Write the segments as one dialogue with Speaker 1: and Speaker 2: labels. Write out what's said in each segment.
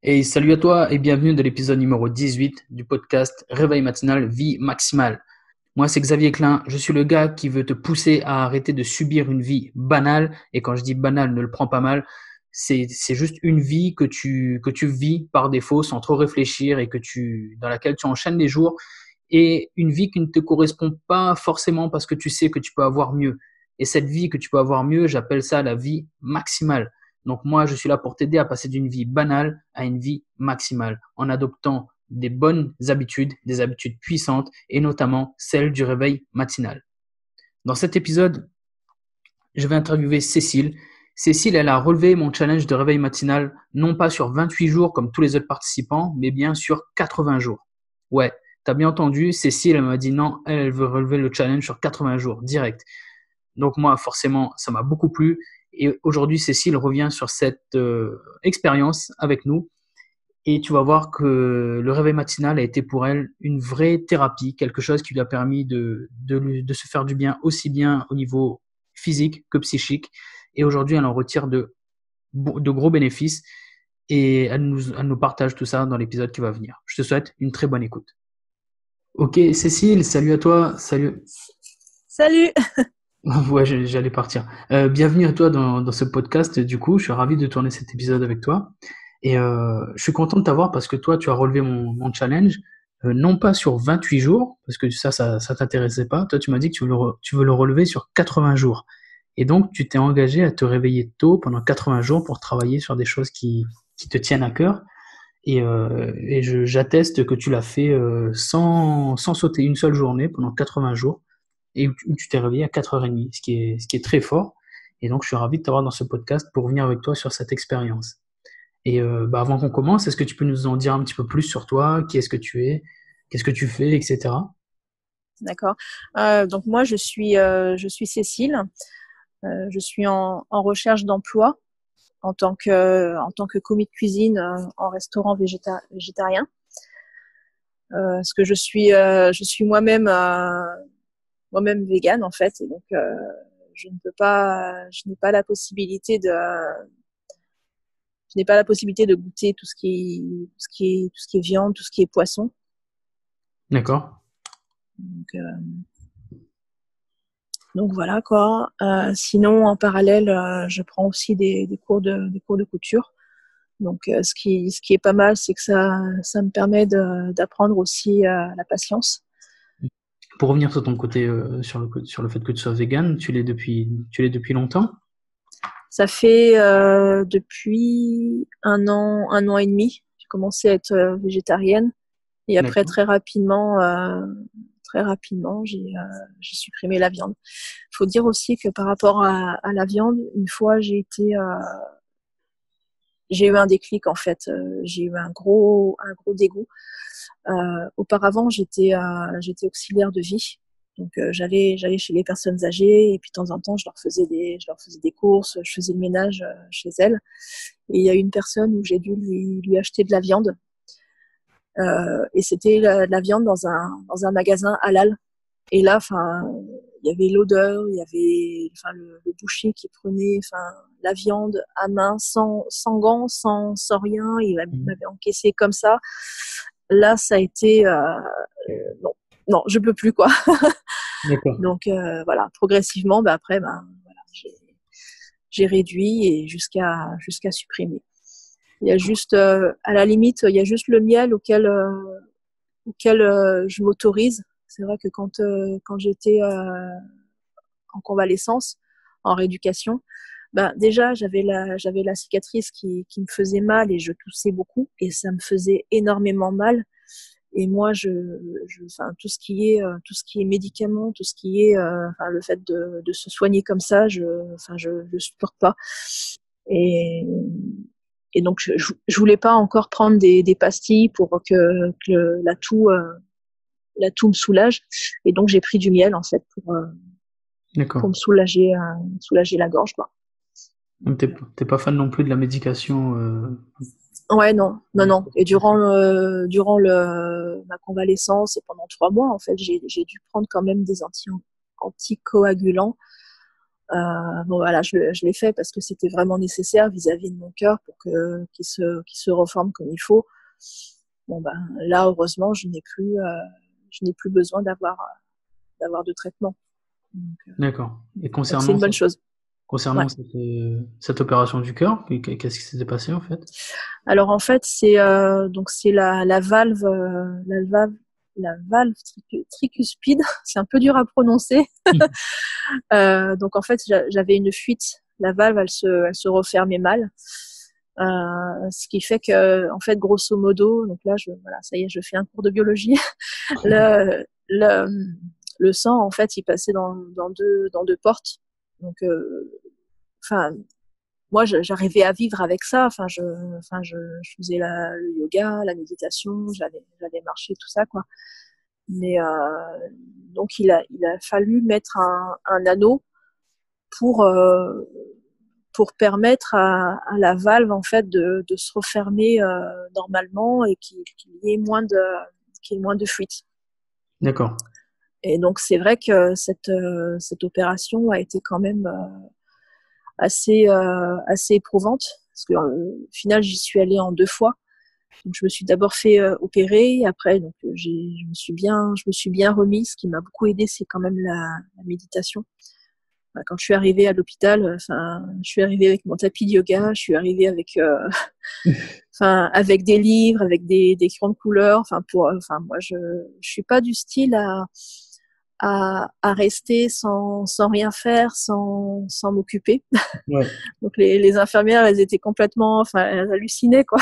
Speaker 1: Et salut à toi et bienvenue dans l'épisode numéro 18 du podcast Réveil matinal, vie maximale. Moi, c'est Xavier Klein. Je suis le gars qui veut te pousser à arrêter de subir une vie banale. Et quand je dis banale, ne le prends pas mal. C'est juste une vie que tu vis par défaut sans trop réfléchir et dans laquelle tu enchaînes les jours. Et une vie qui ne te correspond pas forcément parce que tu sais que tu peux avoir mieux. Et cette vie que tu peux avoir mieux, j'appelle ça la vie maximale. Donc moi, je suis là pour t'aider à passer d'une vie banale à une vie maximale en adoptant des bonnes habitudes, des habitudes puissantes et notamment celle du réveil matinal. Dans cet épisode, je vais interviewer Cécile. Cécile, elle a relevé mon challenge de réveil matinal non pas sur 28 jours comme tous les autres participants, mais bien sur 80 jours. Ouais, t'as bien entendu, Cécile, elle m'a dit non, elle veut relever le challenge sur 80 jours, direct. Donc moi, forcément, ça m'a beaucoup plu. Et aujourd'hui, Cécile revient sur cette expérience avec nous. Et tu vas voir que le réveil matinal a été pour elle une vraie thérapie, quelque chose qui lui a permis de se faire du bien aussi bien au niveau physique que psychique. Et aujourd'hui, elle en retire de gros bénéfices et elle nous partage tout ça dans l'épisode qui va venir. Je te souhaite une très bonne écoute. Ok, Cécile, salut à toi. Salut.
Speaker 2: Salut!
Speaker 1: Ouais, j'allais partir. Bienvenue à toi dans ce podcast. Du coup, je suis ravi de tourner cet épisode avec toi. Et je suis content de t'avoir parce que toi, tu as relevé mon challenge, non pas sur 28 jours, parce que ça t'intéressait pas. Toi, tu m'as dit que tu veux le relever sur 80 jours. Et donc, tu t'es engagé à te réveiller tôt pendant 80 jours pour travailler sur des choses qui te tiennent à cœur. Et j'atteste que tu l'as fait sans sauter une seule journée pendant 80 jours et où tu t'es réveillé à 4h30, ce qui est très fort. Et donc, je suis ravi de t'avoir dans ce podcast pour venir avec toi sur cette expérience. Et avant qu'on commence, est-ce que tu peux nous en dire un petit peu plus sur toi? Qui est-ce que tu es? Qu'est-ce que tu fais, etc.
Speaker 2: D'accord. Donc moi, je suis Cécile. Je suis en recherche d'emploi en tant que commis de cuisine en restaurant végétarien. Parce que je suis moi-même végane en fait, et donc je n'ai pas la possibilité de goûter tout ce qui est viande, tout ce qui est poisson.
Speaker 1: D'accord?
Speaker 2: Donc, Donc voilà quoi. Sinon, en parallèle, je prends aussi des cours de couture. Donc ce qui est pas mal, c'est que ça me permet d'apprendre aussi la patience.
Speaker 1: Pour revenir sur ton côté, sur le fait que tu sois vegan, tu l'es depuis longtemps?
Speaker 2: Ça fait depuis un an et demi, j'ai commencé à être végétarienne, et après
Speaker 1: D'accord.
Speaker 2: très rapidement, j'ai supprimé la viande. Il faut dire aussi que par rapport à la viande, une fois j'ai eu un déclic en fait. J'ai eu un gros dégoût. Auparavant, j'étais auxiliaire de vie. Donc j'allais chez les personnes âgées, et puis de temps en temps je leur faisais des courses, je faisais le ménage chez elles. Et il y a une personne où j'ai dû lui acheter de la viande, et c'était la viande dans un magasin halal. Et là, enfin, il y avait l'odeur, il y avait, enfin, le boucher qui prenait, enfin, la viande à main, sans gants, sans rien. Il
Speaker 1: Mhm.
Speaker 2: m'avait encaissé comme ça. Là, ça a été, non, non, je peux plus quoi.
Speaker 1: D'accord.
Speaker 2: Donc voilà, progressivement, bah, après, bah, voilà, j'ai réduit, et jusqu'à supprimer. Il y a juste, à la limite, il y a juste le miel auquel je m'autorise. C'est vrai que quand j'étais en convalescence, en rééducation, ben déjà j'avais la cicatrice qui me faisait mal, et je toussais beaucoup, et ça me faisait énormément mal. Et moi, enfin, tout ce qui est médicaments, tout ce qui est, enfin, le fait de se soigner comme ça, enfin, je supporte pas. Et, et donc, je voulais pas encore prendre des pastilles pour que la toux me soulage. Et donc, j'ai pris du miel, en fait, pour
Speaker 1: D'accord.
Speaker 2: me soulager la gorge, quoi.
Speaker 1: Donc, t'es pas fan non plus de la médication.
Speaker 2: Ouais, non, non, non. Et durant ma convalescence, et pendant 3 mois, en fait, j'ai dû prendre quand même des anticoagulants. Bon voilà, je l'ai fait parce que c'était vraiment nécessaire vis-à-vis de mon cœur pour qu'il se reforme comme il faut. Bon ben là, heureusement, je n'ai plus besoin d'avoir de traitement. Donc,
Speaker 1: D'accord. Et
Speaker 2: donc c'est une bonne chose. Ouais.
Speaker 1: concernant cette opération du cœur, qu'est-ce qui s'était passé en fait?
Speaker 2: Alors en fait, c'est la valve la valve tricuspide. C'est un peu dur à prononcer. Donc en fait, j'avais une fuite. La valve, elle se refermait mal. Ce qui fait que, en fait, grosso modo, donc là, voilà, ça y est, je fais un cours de biologie. Le, le, le sang, en fait, il passait dans deux portes. Donc, enfin, moi, j'arrivais à vivre avec ça. Je faisais le yoga, la méditation, j'allais marcher, tout ça, quoi. Mais donc, il a fallu mettre un anneau pour euh, pour permettre à la valve en fait de se refermer normalement et qu'il y ait qu'il y ait moins de fuite.
Speaker 1: D'accord.
Speaker 2: Et donc c'est vrai que cette opération a été quand même assez éprouvante parce que au final j'y suis allée en deux fois. Donc je me suis d'abord fait opérer, après donc je me suis bien remise. Ce qui m'a beaucoup aidé, c'est quand même la méditation. Quand je suis arrivée à l'hôpital, enfin, je suis arrivée avec mon tapis de yoga, je suis arrivée avec, enfin, avec des livres, avec des crayons de couleur. Enfin, moi, je suis pas du style à rester sans rien faire, sans m'occuper.
Speaker 1: Ouais.
Speaker 2: Donc les infirmières, elles étaient complètement, enfin, elles hallucinaient quoi.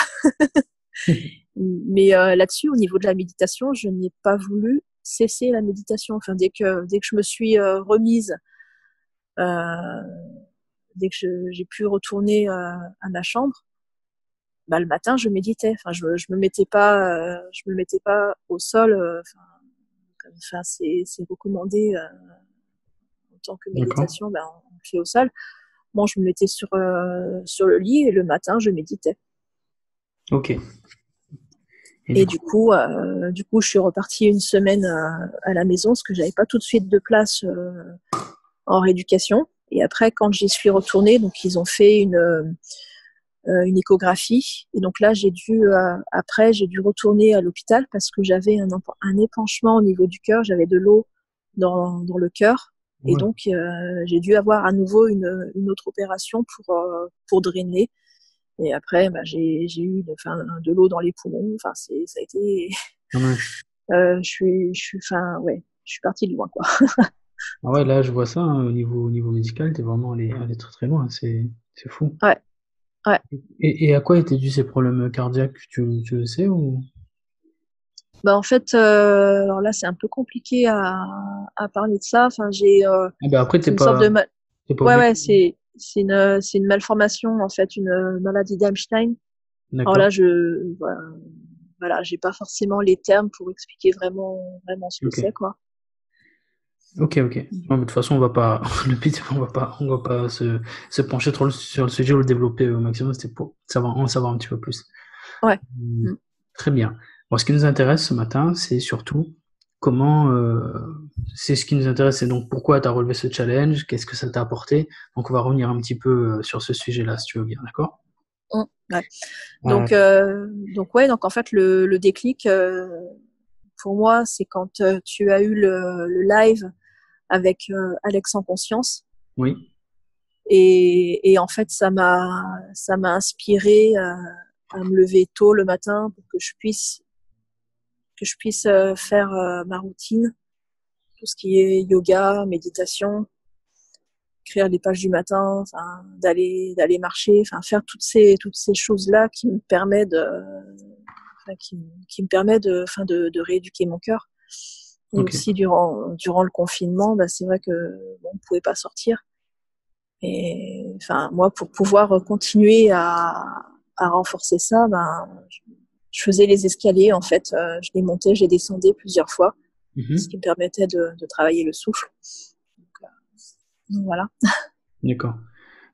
Speaker 2: Mais là-dessus, au niveau de la méditation, je n'ai pas voulu cesser la méditation. Enfin, dès que je me suis remise euh, dès que j'ai pu retourner à ma chambre, bah, le matin, je méditais. Enfin, je me mettais pas au sol. Enfin, c'est recommandé en tant que
Speaker 1: D'accord.
Speaker 2: méditation, ben, on le fait au sol. Bon, je me mettais sur le lit et le matin, je méditais.
Speaker 1: Ok. Et du
Speaker 2: Et
Speaker 1: coup,
Speaker 2: du coup, je suis repartie une semaine à la maison parce que j'avais pas tout de suite de place en rééducation. Et après, quand j'y suis retournée, donc ils ont fait une échographie. Et donc là, après, j'ai dû retourner à l'hôpital parce que j'avais un épanchement au niveau du cœur. J'avais de l'eau dans le cœur. Et
Speaker 1: ouais.
Speaker 2: donc, j'ai dû avoir à nouveau une autre opération pour drainer. Et après, bah, j'ai eu de l'eau dans les poumons. Enfin, ça a été,
Speaker 1: Ah ouais.
Speaker 2: enfin, ouais, je suis partie de loin, quoi.
Speaker 1: Ah ouais, là, je vois ça, hein, au niveau médical, t'es vraiment allé très très loin, c'est fou.
Speaker 2: Ouais, ouais.
Speaker 1: Et à quoi étaient dus ces problèmes cardiaques, tu le sais ou?
Speaker 2: Bah, en fait, alors là, c'est un peu compliqué à parler de ça. Enfin,
Speaker 1: Ah ben après,
Speaker 2: c'est une sorte de,
Speaker 1: t'es pas
Speaker 2: ouais,
Speaker 1: obligé.
Speaker 2: ouais, c'est une malformation, en fait, une maladie d'Einstein. Alors
Speaker 1: D'accord.
Speaker 2: là, voilà, j'ai pas forcément les termes pour expliquer vraiment ce que
Speaker 1: Ok.
Speaker 2: c'est, quoi.
Speaker 1: Ok, ok. Non, mais de toute façon, on va pas, le but, c'est on va pas se pencher trop sur le sujet ou le développer au maximum, c'était pour en savoir un petit peu plus.
Speaker 2: Ouais.
Speaker 1: Hum,
Speaker 2: Mm.
Speaker 1: Très bien. Bon, ce qui nous intéresse ce matin, c'est surtout comment, c'est ce qui nous intéresse, c'est donc pourquoi tu as relevé ce challenge, qu'est-ce que ça t'a apporté. Donc, on va revenir un petit peu sur ce sujet-là, si tu veux bien, d'accord?
Speaker 2: Mm. Ouais.
Speaker 1: Euh,
Speaker 2: Donc ouais, donc en fait, le déclic, pour moi, c'est quand tu as eu le live avec Alex en conscience.
Speaker 1: oui,
Speaker 2: Et en fait, ça m'a inspiré à me lever tôt le matin pour que je puisse faire ma routine, tout ce qui est yoga, méditation, écrire les pages du matin, enfin, d'aller marcher, enfin, faire toutes ces choses-là qui me permettent qui me permet de rééduquer mon cœur. Et
Speaker 1: ok,
Speaker 2: aussi durant le confinement, bah, c'est vrai que bon, on pouvait pas sortir. Et enfin, moi, pour pouvoir continuer à renforcer ça, ben, je faisais les escaliers, en fait. Je les montais, je les descendais plusieurs fois, ce qui
Speaker 1: mhm,
Speaker 2: me permettait de travailler le souffle. Donc, voilà.
Speaker 1: d'accord.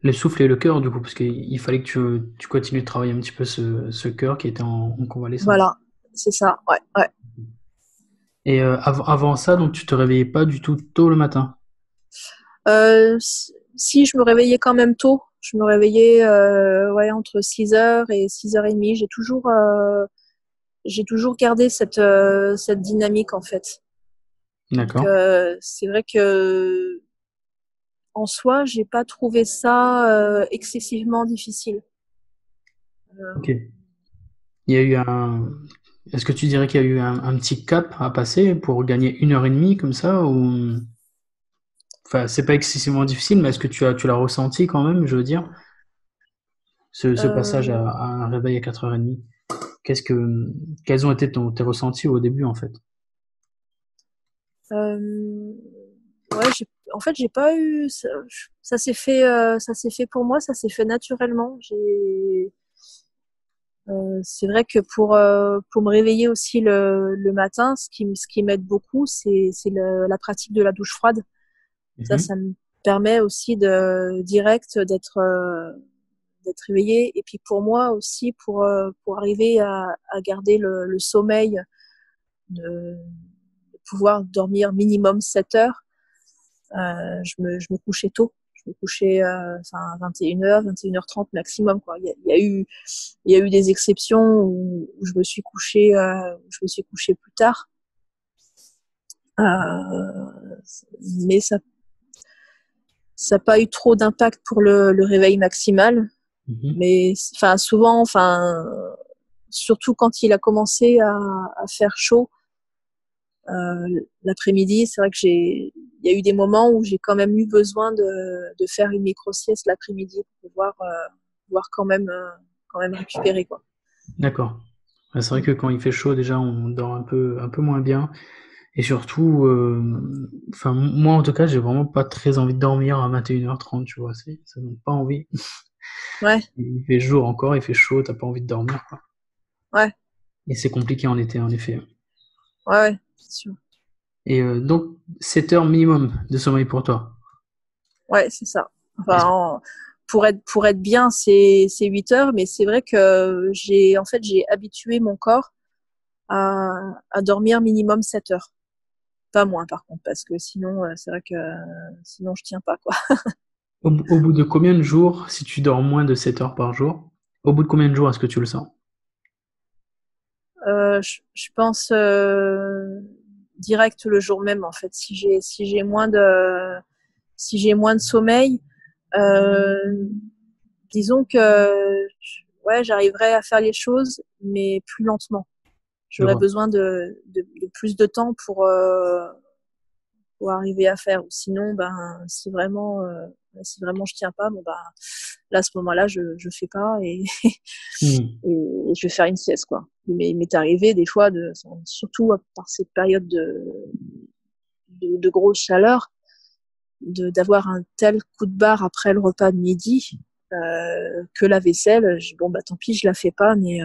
Speaker 1: Le souffle et le cœur, du coup, parce qu'il fallait que tu continues de travailler un petit peu ce cœur qui était en convalescence.
Speaker 2: Voilà, c'est ça, ouais, ouais.
Speaker 1: Et avant ça, donc tu te réveillais pas du tout tôt le matin.
Speaker 2: Euh, Si, je me réveillais quand même tôt. Je me réveillais entre 6h et 6h30. J'ai toujours gardé cette dynamique en fait. Donc
Speaker 1: D'accord.
Speaker 2: c'est vrai que en soi, j'ai pas trouvé ça excessivement difficile.
Speaker 1: Ok. Il y a eu un. Est-ce que tu dirais qu'il y a eu un petit cap à passer pour gagner 1h30 comme ça ou. Enfin, c'est pas excessivement difficile, mais est-ce que tu l'as ressenti quand même, je veux dire, ce passage
Speaker 2: Euh,
Speaker 1: à un réveil à 4h30? Qu'est-ce que, quels ont été tes ressentis au début, en fait?
Speaker 2: euh, ouais, en fait, j'ai pas eu ça, ça s'est fait pour moi, ça s'est fait naturellement. C'est vrai que pour me réveiller aussi le matin, ce qui m'aide beaucoup, c'est la pratique de la douche froide. Ça
Speaker 1: Mhm.
Speaker 2: me permet aussi de direct d'être réveillée. Et puis pour moi aussi, pour arriver à garder le sommeil, de pouvoir dormir minimum 7 heures, je me couchais tôt. Je me couchais à 21h, 21h30 maximum, quoi. Il y a eu des exceptions où je me suis couchée plus tard. Mais ça n'a pas eu trop d'impact pour le réveil maximal.
Speaker 1: Mhm.
Speaker 2: Mais enfin souvent, enfin surtout quand il a commencé à faire chaud l'après-midi, c'est vrai que il y a eu des moments où j'ai quand même eu besoin de faire une micro-sieste l'après-midi pour pouvoir quand même récupérer, quoi.
Speaker 1: D'accord. Ouais, c'est vrai que quand il fait chaud, déjà, on dort un peu moins bien. Et surtout, enfin, moi, en tout cas, j'ai vraiment pas très envie de dormir à 21h30, tu vois. Ça donne pas envie.
Speaker 2: Ouais,
Speaker 1: Il fait jour encore, il fait chaud, t'as pas envie de dormir, quoi.
Speaker 2: ouais,
Speaker 1: Et c'est compliqué en été, en effet.
Speaker 2: ouais, c'est sûr.
Speaker 1: Et donc, 7 heures minimum de sommeil pour toi.
Speaker 2: Ouais, c'est ça.
Speaker 1: Est-ce-
Speaker 2: Enfin, pour être bien, c'est 8 heures, mais c'est vrai que en fait, j'ai habitué mon corps à dormir minimum 7 heures. Pas moins, par contre, parce que sinon, c'est vrai que sinon, je tiens pas, quoi.
Speaker 1: Au bout de combien de jours, si tu dors moins de 7 heures par jour, au bout de combien de jours est-ce que tu le sens?
Speaker 2: Je pense direct le jour même, en fait. Si j'ai moins de sommeil, euh, disons que ouais, j'arriverai à faire les choses, mais plus lentement.
Speaker 1: Je
Speaker 2: J'aurais
Speaker 1: vois.
Speaker 2: besoin de plus de temps pour arriver à faire. Ou sinon, ben, si vraiment je tiens pas, bon, ben, là, à ce moment-là, je fais pas
Speaker 1: Hmm.
Speaker 2: et je vais faire une sieste, quoi. Il m'est arrivé des fois, surtout par cette période de grosse chaleur, d'avoir un tel coup de barre après le repas de midi que la vaisselle, bon, bah, tant pis, je la fais pas, mais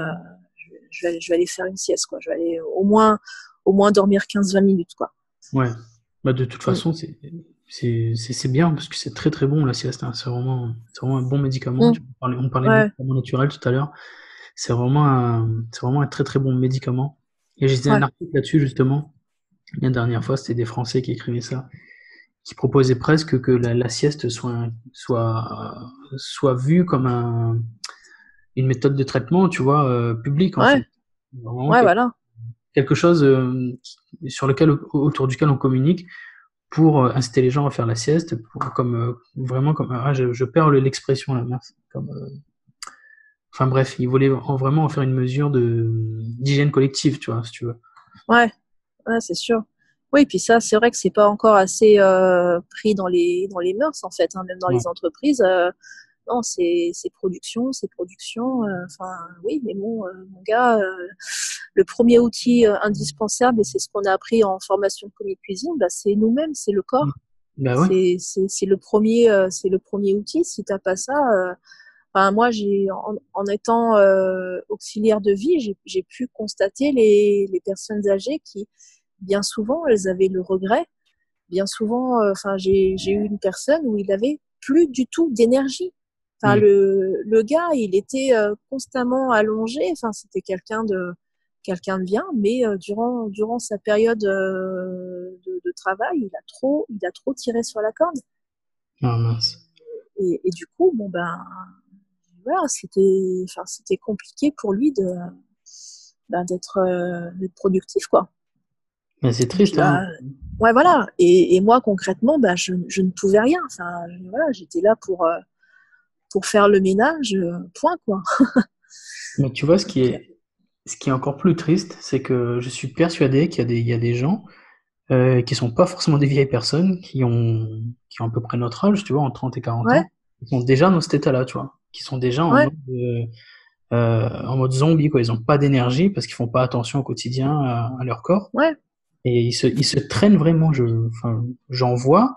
Speaker 2: je vais aller faire une sieste, quoi. Je vais aller au moins dormir 15-20 minutes, quoi.
Speaker 1: Ouais. Bah, de toute
Speaker 2: Mm.
Speaker 1: façon, c'est bien parce que c'est très très bon la sieste, hein. C'est vraiment un bon médicament.
Speaker 2: Mm.
Speaker 1: On parlait de
Speaker 2: Ouais,
Speaker 1: médicament naturel tout à l'heure. C'est vraiment un très très bon médicament. Et j'ai lisais un
Speaker 2: ouais,
Speaker 1: article là-dessus justement. La dernière fois, c'était des Français qui écrivaient ça, qui proposaient presque que la sieste soit vue comme une méthode de traitement, tu vois, publique en
Speaker 2: ouais,
Speaker 1: fait. Vraiment
Speaker 2: ouais, voilà.
Speaker 1: quelque chose sur lequel, autour duquel on communique pour inciter les gens à faire la sieste, comme vraiment comme je perds l'expression là, mince, comme enfin bref, ils voulaient vraiment en faire une mesure de d'hygiène collective, tu vois, si tu veux.
Speaker 2: Ouais, ouais, c'est sûr. Oui, puis ça, c'est vrai que c'est pas encore assez pris dans les mœurs, en fait, hein, même dans
Speaker 1: Ouais.
Speaker 2: les entreprises. Non, c'est production. Enfin, oui, mais bon, mon gars, le premier outil indispensable, et c'est ce qu'on a appris en formation de commis de cuisine, bah, c'est nous-mêmes, c'est le corps.
Speaker 1: Bah ouais.
Speaker 2: C'est le premier outil. Si t'as pas ça, enfin, moi, en étant auxiliaire de vie, j'ai pu constater les personnes âgées qui, bien souvent, elles avaient le regret. Bien souvent, enfin, j'ai eu une personne où il avait plus du tout d'énergie. Enfin,
Speaker 1: Hmm.
Speaker 2: le gars, il était constamment allongé. Enfin, c'était quelqu'un de bien, mais durant sa période de travail, il a trop tiré sur la corde.
Speaker 1: Ah mince.
Speaker 2: Et du coup, bon voilà, c'était compliqué pour lui d'être productif, quoi.
Speaker 1: Mais c'est
Speaker 2: Et puis
Speaker 1: triste, hein.
Speaker 2: ouais, voilà. Et moi, concrètement, je ne pouvais rien. Enfin, voilà, j'étais là pour faire le ménage, point, quoi.
Speaker 1: Mais tu vois,
Speaker 2: Donc,
Speaker 1: ce qui est encore plus triste, c'est que je suis persuadé il y a des gens qui sont pas forcément des vieilles personnes, qui ont à peu près notre âge, tu vois, en 30 et 40
Speaker 2: ouais,
Speaker 1: ans, qui sont déjà dans cet état-là, tu vois, qui sont déjà
Speaker 2: ouais,
Speaker 1: en mode zombie, quoi. Ils ont pas d'énergie parce qu'ils font pas attention au quotidien à leur corps.
Speaker 2: ouais.
Speaker 1: Et ils se traînent vraiment, enfin, j'en vois,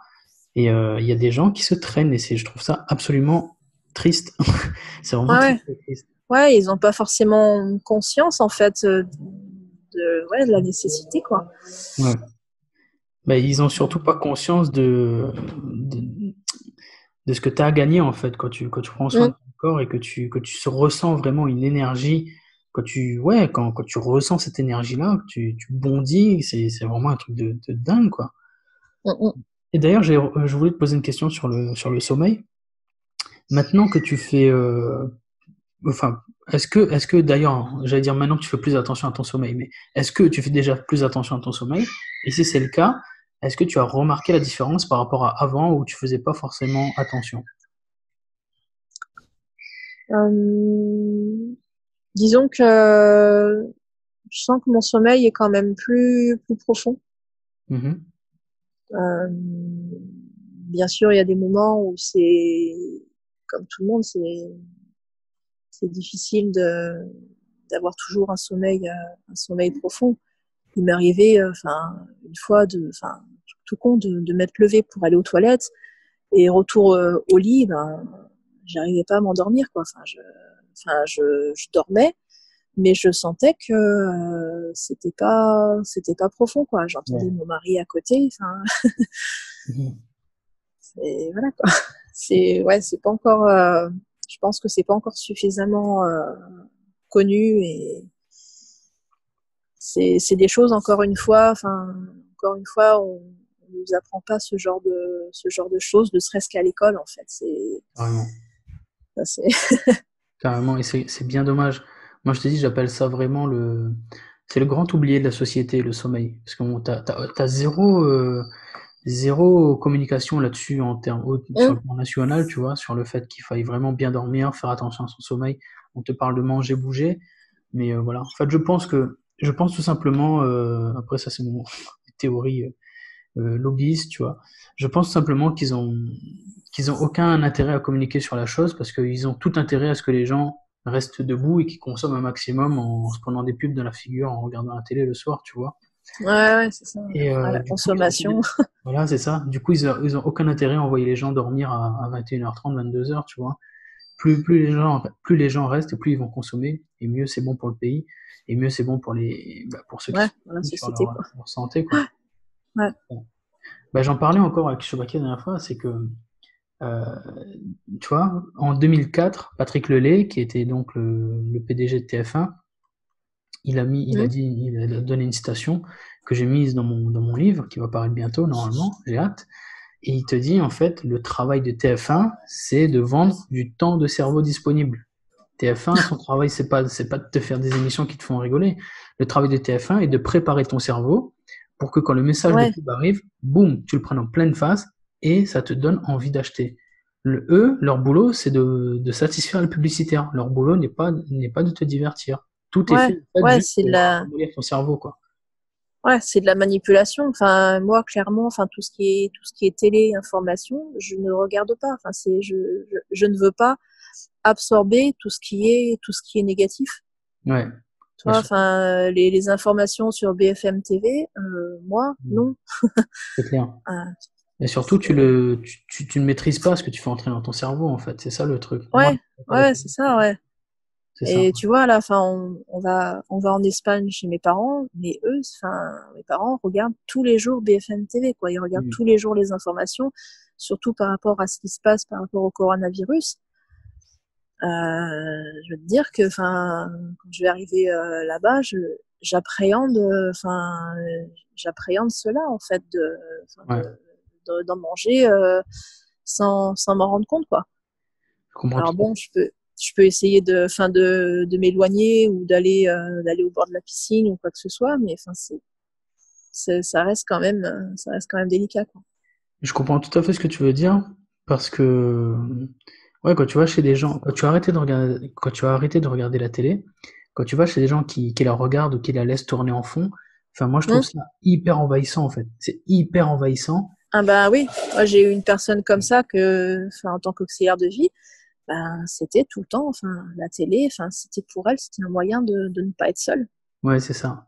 Speaker 1: et il y a des gens qui se traînent, et je trouve ça absolument triste. C'est vraiment
Speaker 2: Ouais,
Speaker 1: très,
Speaker 2: ouais.
Speaker 1: très triste.
Speaker 2: Ouais, ils n'ont pas forcément conscience, en fait, ouais, de la nécessité, quoi.
Speaker 1: Ouais. Bah, ils ont surtout pas conscience de ce que tu as à gagner, en fait, quand tu prends soin de
Speaker 2: Mm,
Speaker 1: ton corps et que tu ressens vraiment une énergie, ouais, quand tu ressens cette énergie-là, que tu bondis, c'est vraiment un truc de dingue, quoi.
Speaker 2: mm, mm.
Speaker 1: Et d'ailleurs, je voulais te poser une question sur le sommeil. Maintenant que tu fais, enfin, est-ce que d'ailleurs, j'allais dire maintenant que tu fais plus attention à ton sommeil, mais est-ce que tu fais déjà plus attention à ton sommeil? Et si c'est le cas, est-ce que tu as remarqué la différence par rapport à avant où tu faisais pas forcément attention?
Speaker 2: Euh, disons que je sens que mon sommeil est quand même plus profond.
Speaker 1: Mhm.
Speaker 2: Euh, bien sûr, il y a des moments où comme tout le monde, c'est difficile d'avoir toujours un sommeil profond. Il m'est arrivé, enfin, une fois tout con, de m'être levée pour aller aux toilettes et retour au lit, j'arrivais pas à m'endormir, quoi. Je dormais, mais je sentais que c'était pas profond, quoi. J'entendais
Speaker 1: Ouais.
Speaker 2: mon mari à côté. Enfin,
Speaker 1: Mhm.
Speaker 2: et voilà, quoi. Ouais, c'est pas encore. Je pense que c'est pas encore suffisamment connu et c'est des choses encore une fois, on nous apprend pas ce genre de choses, ne serait-ce qu'à l'école, en fait.
Speaker 1: Carrément.
Speaker 2: Ça, c'est,
Speaker 1: Carrément. Et c'est bien dommage. Moi, je te dis, j'appelle ça vraiment c'est le grand oublié de la société, le sommeil. Parce que t'as zéro communication là-dessus sur le plan national, tu vois, sur le fait qu'il faille vraiment bien dormir, faire attention à son sommeil. On te parle de manger, bouger, mais voilà. En fait, je pense tout simplement, après ça c'est mon théorie lobbyiste, tu vois. Je pense simplement qu'ils ont aucun intérêt à communiquer sur la chose parce qu'ils ont tout intérêt à ce que les gens restent debout et qu'ils consomment un maximum en se prenant des pubs dans la figure, en regardant la télé le soir, tu vois.
Speaker 2: ouais, c'est ça.
Speaker 1: Et
Speaker 2: Ouais, la
Speaker 1: du coup,
Speaker 2: consommation.
Speaker 1: voilà, c'est ça. Du coup, ils ont aucun intérêt à envoyer les gens dormir à 21h30, 22h, tu vois. Plus les gens restent et plus ils vont consommer, et mieux c'est bon pour le pays, et mieux c'est bon pour pour ceux qui
Speaker 2: Ouais,
Speaker 1: sont
Speaker 2: dans la
Speaker 1: sur
Speaker 2: société, quoi.
Speaker 1: leur santé, quoi.
Speaker 2: Ouais.
Speaker 1: Bon. Bah, j'en parlais encore avec Chewbacca la dernière fois, c'est que, euh, tu vois, en 2004, Patrick Lelay, qui était donc le PDG de TF1,
Speaker 2: Mm.
Speaker 1: il a donné une citation que j'ai mise dans mon livre, qui va paraître bientôt, normalement, j'ai hâte. Et il te dit, en fait, le travail de TF1, c'est de vendre du temps de cerveau disponible. TF1, son travail, c'est pas de te faire des émissions qui te font rigoler. Le travail de TF1 est de préparer ton cerveau pour que quand le message de
Speaker 2: Ouais,
Speaker 1: pub arrive, boum, tu le prennes en pleine face et ça te donne envie d'acheter. Leur boulot, c'est de satisfaire le publicitaire. Leur boulot n'est pas de te divertir. Tout est
Speaker 2: ouais,
Speaker 1: fait, en fait,
Speaker 2: ouais,
Speaker 1: juste pour ramollir ton cerveau, quoi.
Speaker 2: ouais, c'est de la manipulation. Enfin, moi, clairement, enfin, tout ce qui est télé, information, je ne regarde pas. Enfin, je ne veux pas absorber tout ce qui est négatif.
Speaker 1: Ouais.
Speaker 2: Tu
Speaker 1: Bah,
Speaker 2: vois, enfin, les informations sur BFM TV, moi, non.
Speaker 1: c'est clair.
Speaker 2: Ah,
Speaker 1: Et surtout,
Speaker 2: c'est-
Speaker 1: tu ne maîtrises pas ce que tu fais entrer dans ton cerveau, en fait. C'est ça le truc. Moi,
Speaker 2: ouais,
Speaker 1: pas la
Speaker 2: ouais, c'est ça, ouais.
Speaker 1: C'est ça.
Speaker 2: Et tu vois, là, enfin, on va en Espagne chez mes parents, mais eux, enfin, mes parents regardent tous les jours BFM TV, quoi. Ils regardent
Speaker 1: Mm.
Speaker 2: tous les jours les informations, surtout par rapport à ce qui se passe par rapport au coronavirus. Je veux te dire que, enfin, quand je vais arriver là-bas, j'appréhende, j'appréhende cela, en fait,
Speaker 1: Ouais.
Speaker 2: d'en manger sans m'en rendre compte, quoi.
Speaker 1: Je comprends
Speaker 2: Alors
Speaker 1: tout à
Speaker 2: bon, je peux essayer de m'éloigner ou d'aller au bord de la piscine ou quoi que ce soit, mais enfin, ça reste quand même délicat, quoi.
Speaker 1: Je comprends tout à fait ce que tu veux dire, parce que, ouais, quand tu vas chez des gens, quand tu as arrêté de regarder la télé, quand tu vas chez des gens qui la regardent ou qui la laissent tourner en fond, enfin, moi, je trouve
Speaker 2: Hum.
Speaker 1: ça hyper envahissant, en fait. C'est hyper envahissant.
Speaker 2: Ah bah oui, moi j'ai eu une personne comme ça en tant qu'auxiliaire de vie, ben c'était tout le temps, enfin, la télé, enfin, c'était pour elle, c'était un moyen de ne pas être seule,
Speaker 1: Ouais, c'est ça.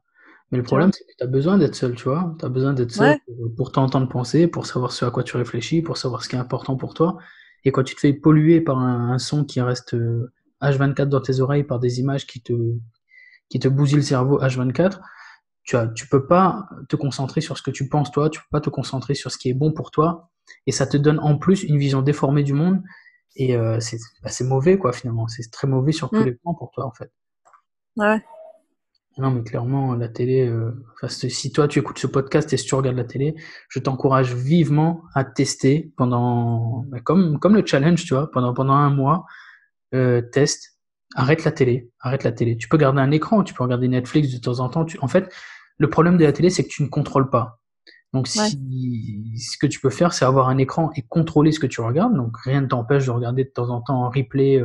Speaker 1: Mais le
Speaker 2: tu
Speaker 1: problème,
Speaker 2: vois.
Speaker 1: c'est que tu as besoin d'être seul, tu vois. Tu as besoin d'être seul
Speaker 2: Ouais,
Speaker 1: pour t'entendre penser, pour savoir ce à quoi tu réfléchis, pour savoir ce qui est important pour toi. Et quand tu te fais polluer par un son qui reste H24 dans tes oreilles, par des images qui te bousillent le cerveau H24, tu peux pas te concentrer sur ce que tu penses toi, tu peux pas te concentrer sur ce qui est bon pour toi. Et ça te donne en plus une vision déformée du monde. Et c'est mauvais, quoi, finalement. C'est très mauvais sur tous
Speaker 2: hum,
Speaker 1: les plans pour toi, en fait.
Speaker 2: ouais,
Speaker 1: Non, mais clairement, la télé, enfin, si toi tu écoutes ce podcast et si tu regardes la télé, je t'encourage vivement à tester pendant, bah, comme le challenge, tu vois, pendant un mois, teste, arrête la télé. Tu peux garder un écran, tu peux regarder Netflix de temps en temps. En fait, le problème de la télé, c'est que tu ne contrôles pas. Donc,
Speaker 2: ouais,
Speaker 1: ce que tu peux faire, c'est avoir un écran et contrôler ce que tu regardes. Donc, rien ne t'empêche de regarder de temps en temps en replay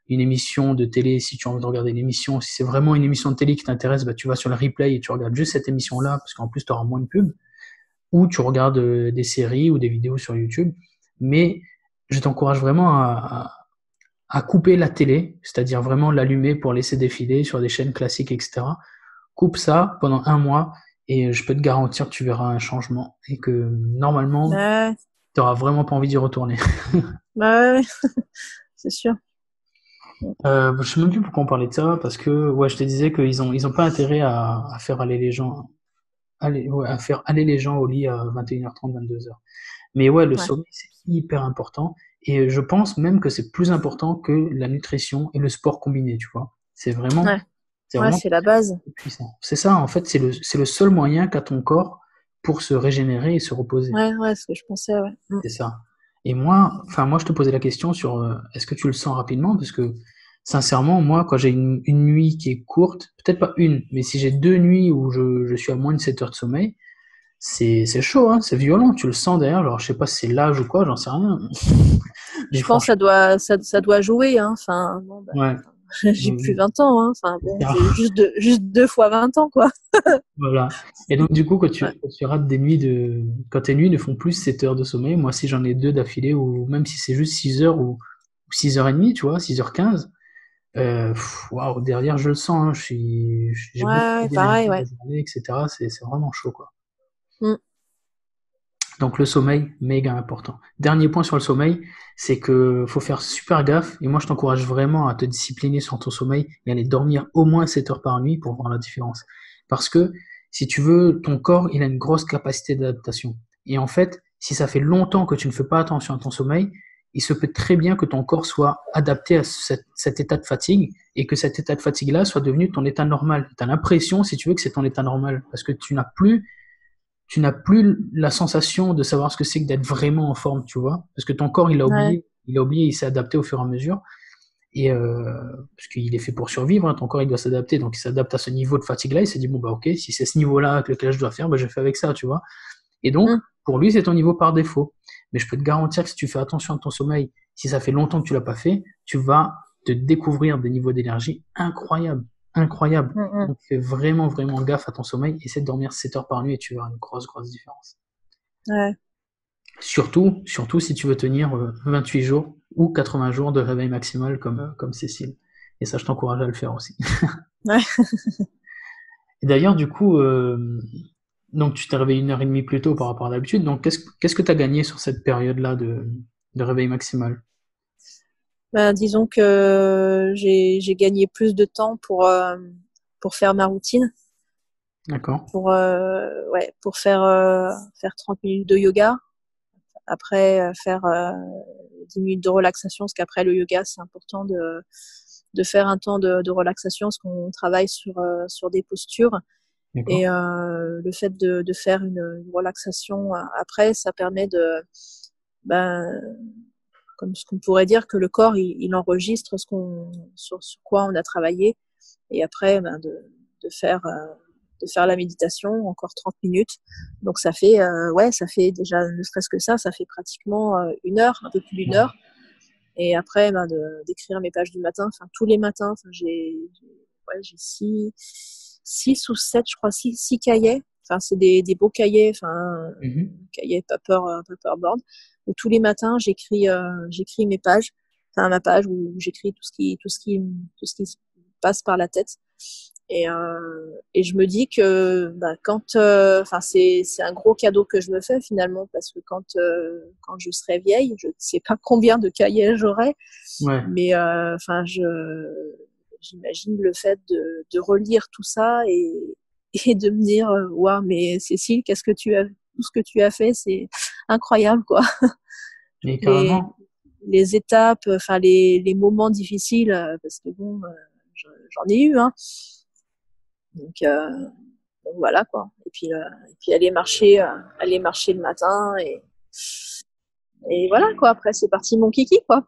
Speaker 1: une émission de télé, si tu as envie de regarder l'émission, si c'est vraiment une émission de télé qui t'intéresse, bah, tu vas sur le replay et tu regardes juste cette émission-là, parce qu'en plus, tu auras moins de pubs, ou tu regardes des séries ou des vidéos sur YouTube. Mais je t'encourage vraiment à couper la télé, c'est-à-dire vraiment l'allumer pour laisser défiler sur des chaînes classiques, etc. Coupe ça pendant un mois et je peux te garantir que tu verras un changement et que normalement,
Speaker 2: ouais,
Speaker 1: tu n'auras vraiment pas envie d'y retourner.
Speaker 2: ouais, ouais, c'est sûr.
Speaker 1: Je sais même plus pourquoi on parlait de ça, parce que ouais, je te disais ils ont pas intérêt à faire aller les gens, à faire aller les gens au lit à 21h30, 22h. Mais ouais, le
Speaker 2: Ouais,
Speaker 1: sommeil, c'est hyper important. Et je pense même que c'est plus important que la nutrition et le sport combiné, tu vois.
Speaker 2: ouais,
Speaker 1: C'est
Speaker 2: ouais,
Speaker 1: vraiment
Speaker 2: c'est la base.
Speaker 1: puissant. C'est ça, en fait, c'est le seul moyen qu'a ton corps pour se régénérer et se reposer.
Speaker 2: Ouais, ouais, ce que je pensais, ouais.
Speaker 1: C'est ça. Et moi, enfin, moi, je te posais la question sur est-ce que tu le sens rapidement? Parce que, sincèrement, moi, quand j'ai une nuit qui est courte, peut-être pas une, mais si j'ai deux nuits où je suis à moins de 7 heures de sommeil, c'est chaud, hein, c'est violent, tu le sens derrière, genre, je sais pas si c'est l'âge ou quoi, j'en sais rien. Mais
Speaker 2: Je pense que
Speaker 1: franchement,
Speaker 2: ça doit jouer, hein. Enfin, bon, bah,
Speaker 1: ouais.
Speaker 2: j'ai plus 20 ans, hein. Enfin, bon,
Speaker 1: C'est
Speaker 2: j'ai juste deux fois 20 ans, quoi.
Speaker 1: Voilà. Et donc, du coup,
Speaker 2: Ouais,
Speaker 1: quand tu rates des nuits quand tes nuits ne font plus 7 heures de sommeil, moi, si j'en ai deux d'affilée, ou même si c'est juste 6 heures ou 6h30, tu vois, 6h15, waouh, derrière, je le sens, hein, j'ai beaucoup
Speaker 2: ouais,
Speaker 1: plus
Speaker 2: ouais, pareil,
Speaker 1: d'énergie
Speaker 2: ouais.
Speaker 1: la journée, etc. C'est vraiment chaud, quoi.
Speaker 2: Mm.
Speaker 1: Donc, le sommeil, méga important. Dernier point sur le sommeil, c'est que faut faire super gaffe. Et moi, je t'encourage vraiment à te discipliner sur ton sommeil et aller dormir au moins 7 heures par nuit pour voir la différence. Parce que, si tu veux, ton corps, il a une grosse capacité d'adaptation. Et en fait, si ça fait longtemps que tu ne fais pas attention à ton sommeil, il se peut très bien que ton corps soit adapté à cet état de fatigue et que cet état de fatigue-là soit devenu ton état normal. Tu as l'impression, si tu veux, que c'est ton état normal parce que tu n'as plus la sensation de savoir ce que c'est que d'être vraiment en forme, tu vois, parce que ton corps,
Speaker 2: Ouais.
Speaker 1: il s'est adapté au fur et à mesure, et parce qu'il est fait pour survivre, hein, ton corps, il doit s'adapter, donc il s'adapte à ce niveau de fatigue-là, il s'est dit, bon, bah ok, si c'est ce niveau-là avec lequel je dois faire, bah je fais avec ça, tu vois. Et donc,
Speaker 2: Mm.
Speaker 1: pour lui, c'est ton niveau par défaut. Mais je peux te garantir que si tu fais attention à ton sommeil, si ça fait longtemps que tu l'as pas fait, tu vas te découvrir des niveaux d'énergie incroyables, incroyables.
Speaker 2: Mm, mm.
Speaker 1: Donc fais vraiment, vraiment gaffe à ton sommeil, essaie de dormir 7 heures par nuit et tu verras une grosse, grosse différence.
Speaker 2: Ouais.
Speaker 1: Surtout si tu veux tenir 28 jours ou 80 jours de réveil maximal comme Cécile. Et ça, je t'encourage à le faire aussi.
Speaker 2: Ouais.
Speaker 1: Et d'ailleurs, du coup, donc tu t'es réveillé 1h30 plus tôt par rapport à d'habitude. Donc, qu'est-ce que tu as gagné sur cette période-là de réveil maximal?
Speaker 2: Ben, disons que j'ai gagné plus de temps pour faire ma routine,
Speaker 1: D'accord.
Speaker 2: pour faire 30 minutes de yoga, après faire 10 minutes de relaxation, parce qu'après le yoga, c'est important de faire un temps de relaxation, parce qu'on travaille sur des postures.
Speaker 1: D'accord.
Speaker 2: Et le fait de faire une relaxation après, ça permet ben, comme ce qu'on pourrait dire que le corps, il enregistre sur quoi on a travaillé. Et après, de faire la méditation, encore 30 minutes. Donc ça fait, ça fait déjà, ne serait-ce que ça fait pratiquement 1 heure, un peu plus d'une heure. Et après, d'écrire mes pages du matin, enfin tous les matins, j'ai 6 ou 7, je crois, 6 cahiers. Enfin, c'est des beaux cahiers, cahiers paperboard, où tous les matins j'écris mes pages, ma page où j'écris tout ce qui se passe par la tête. Et je me dis que c'est un gros cadeau que je me fais finalement, parce que quand je serai vieille, je ne sais pas combien de cahiers j'aurai, mais j'imagine le fait de relire tout ça et de me dire waouh, mais Cécile, tout ce que tu as fait, c'est incroyable, quoi.
Speaker 1: Mais carrément.
Speaker 2: Les étapes, les moments difficiles, parce que bon, j'en ai eu, hein. Donc voilà, quoi. Et puis aller marcher le matin, et voilà, quoi. Après, c'est parti mon kiki, quoi.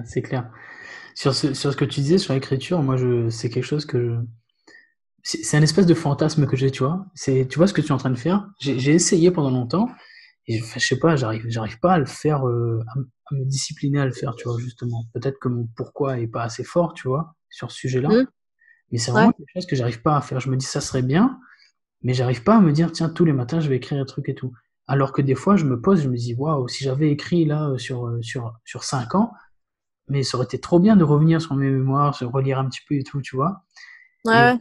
Speaker 1: C'est clair. Sur ce que tu disais sur l'écriture, moi, c'est quelque chose c'est un espèce de fantasme que j'ai, tu vois. Tu vois ce que tu es en train de faire? J'ai essayé pendant longtemps, et je sais pas, j'arrive pas à le faire, à me discipliner à le faire, tu vois, justement. Peut-être que mon pourquoi est pas assez fort, tu vois, sur ce sujet-là. Mais c'est vraiment
Speaker 2: Ouais.
Speaker 1: quelque chose que j'arrive pas à faire. Je me dis, ça serait bien, mais j'arrive pas à me dire, tiens, tous les matins, je vais écrire un truc et tout. Alors que des fois, je me pose, je me dis, waouh, si j'avais écrit là sur 5 ans, mais ça aurait été trop bien de revenir sur mes mémoires, se relire un petit peu et tout, tu vois. Et
Speaker 2: Ouais.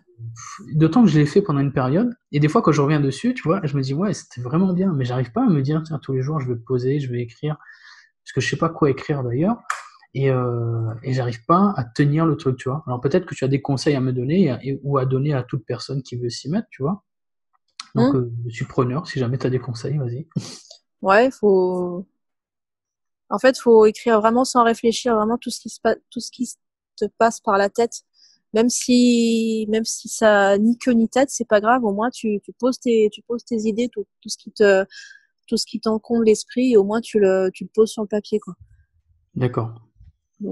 Speaker 1: d'autant que je l'ai fait pendant une période, et des fois, quand je reviens dessus, tu vois, je me dis, ouais, c'était vraiment bien, mais j'arrive pas à me dire, tiens, tous les jours, je vais me poser, je vais écrire, parce que je sais pas quoi écrire d'ailleurs, et j'arrive pas à tenir le truc, tu vois. Alors peut-être que tu as des conseils à me donner, ou à donner à toute personne qui veut s'y mettre, tu vois. Donc, je suis preneur. Si jamais tu as des conseils, vas-y.
Speaker 2: Ouais, en fait, faut écrire vraiment sans réfléchir, vraiment tout ce qui te passe par la tête. Même si ça ni queue ni tête, c'est pas grave. Au moins, tu poses tes idées, tout ce qui t'encombre l'esprit, et au moins tu le poses sur le papier, quoi.
Speaker 1: D'accord.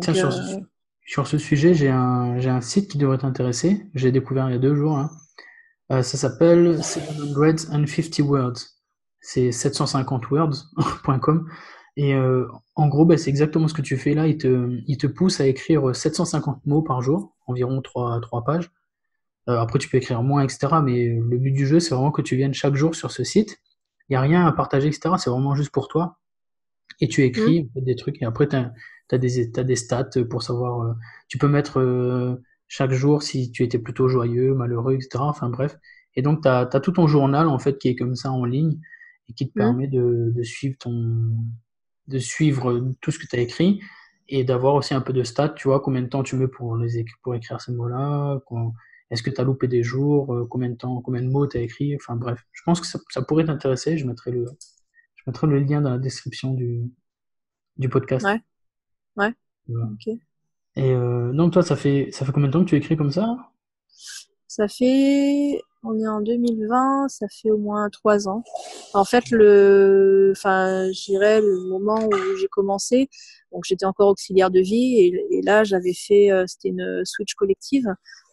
Speaker 1: Tiens,
Speaker 2: Donc,
Speaker 1: sur ce sujet, j'ai un site qui devrait t'intéresser. J'ai découvert il y a 2 jours, hein. Ça s'appelle 750 words. C'est 750 words.com. Et en gros, bah, c'est exactement ce que tu fais là. Il te pousse à écrire 750 mots par jour, environ 3 pages. Après, tu peux écrire moins, etc. Mais le but du jeu, c'est vraiment que tu viennes chaque jour sur ce site. Il n'y a rien à partager, etc. C'est vraiment juste pour toi. Et tu écris en fait, des trucs. Et après, t'as des stats pour savoir. Tu peux mettre chaque jour si tu étais plutôt joyeux, malheureux, etc. Enfin bref. Et donc, t'as tout ton journal en fait qui est comme ça en ligne et qui te permet de suivre tout ce que tu as écrit et d'avoir aussi un peu de stats. Tu vois, combien de temps tu mets pour écrire ces mots-là. Est-ce que tu as loupé des jours? Combien de mots tu as écrit? Enfin bref. Je pense que ça pourrait t'intéresser. Je mettrai le lien dans la description du podcast.
Speaker 2: ouais, ouais,
Speaker 1: Voilà.
Speaker 2: ok.
Speaker 1: Et donc toi, ça fait combien de temps que tu écris comme ça?
Speaker 2: On est en 2020, ça fait au moins 3 ans. En fait, je dirais le moment où j'ai commencé, donc j'étais encore auxiliaire de vie, et là j'avais fait, c'était une switch collective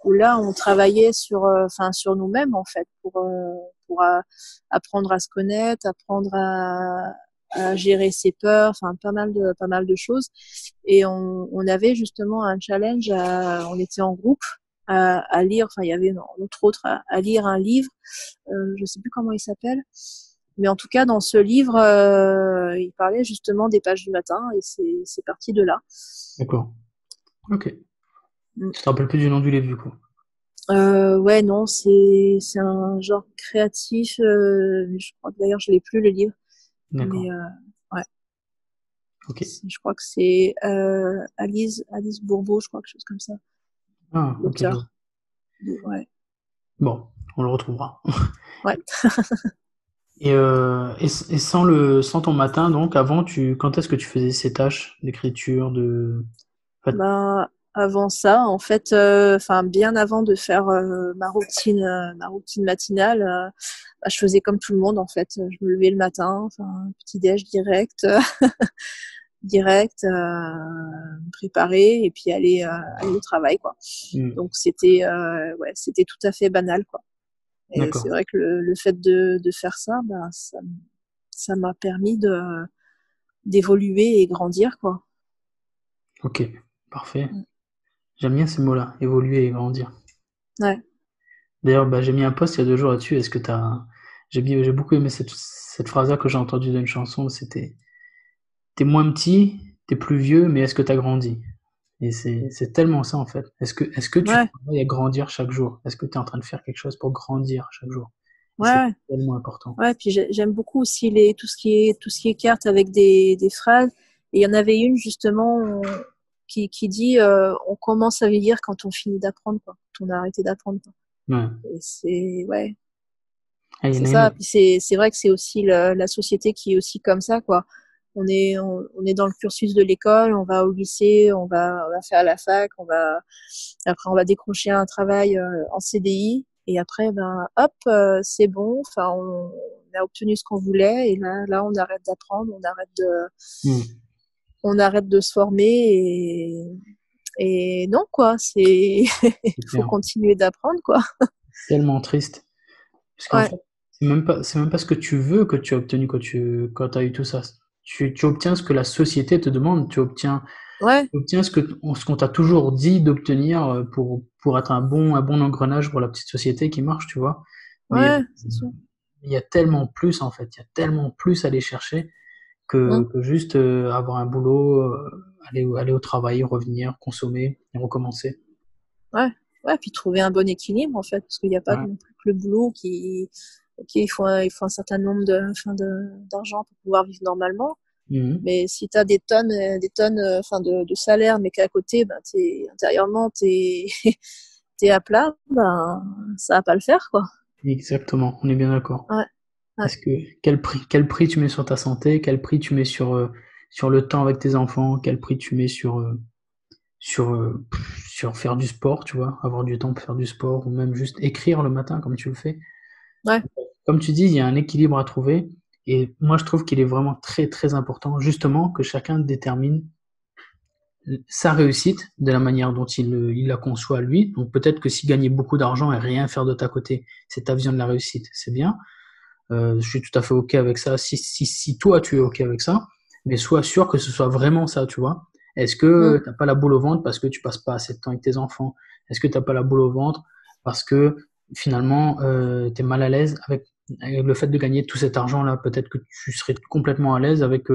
Speaker 2: où là on travaillait sur nous-mêmes, en fait, pour apprendre à se connaître, apprendre à gérer ses peurs, enfin pas mal de choses. Et on avait justement un challenge, on était en groupe à lire, enfin il y avait entre autres à lire un livre, je sais plus comment il s'appelle, mais en tout cas dans ce livre, il parlait justement des pages du matin, et c'est parti de là.
Speaker 1: D'accord. Ok.
Speaker 2: Mm.
Speaker 1: Je te rappelle plus du nom du livre du coup.
Speaker 2: Ouais, non, c'est un genre créatif, je crois que d'ailleurs je l'ai plus, le livre,
Speaker 1: D'accord.
Speaker 2: mais ouais,
Speaker 1: Ok.
Speaker 2: je crois que c'est Alice Bourbeau, je crois, quelque chose comme ça,
Speaker 1: Ah, ok, je vois.
Speaker 2: l'auteur. Ouais,
Speaker 1: Bon, on le retrouvera.
Speaker 2: ouais.
Speaker 1: Et sans ton matin, donc avant, quand est-ce que tu faisais ces tâches d'écriture, enfin,
Speaker 2: Ben, avant ça, en fait, enfin bien avant de faire ma routine matinale, je faisais comme tout le monde, en fait. Je me levais le matin, enfin petit déj direct, direct, me préparer et puis aller au travail, quoi.
Speaker 1: Hmm.
Speaker 2: Donc c'était c'était tout à fait banal, quoi. Et c'est
Speaker 1: D'accord.
Speaker 2: vrai que le fait de faire ça, bah, ça m'a permis d'évoluer et grandir, quoi.
Speaker 1: Ok, parfait.
Speaker 2: Mm.
Speaker 1: J'aime bien ces mots-là, évoluer et grandir.
Speaker 2: Ouais,
Speaker 1: D'ailleurs, bah, j'ai mis un post il y a 2 jours là-dessus. Est-ce que t'as... j'ai beaucoup aimé cette phrase-là que j'ai entendue dans une chanson. C'était t'es moins petit, t'es plus vieux, mais est-ce que t'as grandi? Et c'est tellement ça en fait. Est-ce que tu
Speaker 2: ouais,
Speaker 1: travailles à grandir chaque jour? Est-ce que tu es en train de faire quelque chose pour grandir chaque jour? Et c'est
Speaker 2: ouais,
Speaker 1: tellement important.
Speaker 2: ouais. Puis j'aime beaucoup aussi tout ce qui est cartes avec des phrases. Et il y en avait une justement qui dit on commence à vieillir quand on finit d'apprendre, quoi. Quand on a arrêté d'apprendre, quoi.
Speaker 1: Ouais.
Speaker 2: Et c'est ouais,
Speaker 1: Ah, il y en
Speaker 2: c'est
Speaker 1: a une
Speaker 2: ça.
Speaker 1: autre.
Speaker 2: Puis c'est vrai que c'est aussi la société qui est aussi comme ça, quoi. On est dans le cursus de l'école, on va au lycée, on va faire la fac, après on va décrocher un travail en CDI et après ben hop c'est bon, enfin on a obtenu ce qu'on voulait et là on arrête d'apprendre,
Speaker 1: Hmm,
Speaker 2: on arrête de se former et non quoi, c'est
Speaker 1: c'est
Speaker 2: faut
Speaker 1: clair.
Speaker 2: continuer d'apprendre quoi.
Speaker 1: Tellement triste. Parce qu'en
Speaker 2: Ouais,
Speaker 1: fait, c'est même pas ce que tu veux que tu as obtenu quand as eu tout ça. Tu obtiens ce que la société te demande.
Speaker 2: ouais,
Speaker 1: Tu obtiens ce qu'on t'a toujours dit d'obtenir pour être un bon engrenage pour la petite société qui marche, tu vois. Mais
Speaker 2: ouais, c'est sûr.
Speaker 1: il y a tellement plus en fait. Il y a tellement plus à aller chercher.
Speaker 2: Mm.
Speaker 1: que juste avoir un boulot, aller au travail, revenir, consommer et recommencer.
Speaker 2: Ouais, ouais, puis trouver un bon équilibre en fait, parce qu'il n'y a pas
Speaker 1: Ouais.
Speaker 2: non plus que le boulot qui, ok, il faut un certain nombre d'argent pour pouvoir vivre normalement.
Speaker 1: Mhm.
Speaker 2: Mais si tu as des tonnes de salaire, mais qu'à côté, ben, intérieurement, t'es à plat, ben, ça va pas le faire, quoi.
Speaker 1: Exactement, on est bien d'accord.
Speaker 2: Ouais, ouais,
Speaker 1: Est-ce que quel prix tu mets sur ta santé, quel prix tu mets sur le temps avec tes enfants, quel prix tu mets sur faire du sport, tu vois, avoir du temps pour faire du sport, ou même juste écrire le matin comme tu le fais.
Speaker 2: ouais,
Speaker 1: Comme tu dis, il y a un équilibre à trouver, et moi je trouve qu'il est vraiment très très important, justement, que chacun détermine sa réussite de la manière dont il la conçoit lui. Donc peut-être que si gagner beaucoup d'argent et rien faire de ta côté, c'est ta vision de la réussite, c'est bien. Je suis tout à fait OK avec ça. Si toi tu es OK avec ça, mais sois sûr que ce soit vraiment ça, tu vois. Est-ce
Speaker 2: mm,
Speaker 1: que t'as pas la boule au ventre parce que tu passes pas assez de temps avec tes enfants? Est-ce que t'as pas la boule au ventre parce que finalement tu es mal à l'aise avec le fait de gagner tout cet argent-là? Peut-être que tu serais complètement à l'aise avec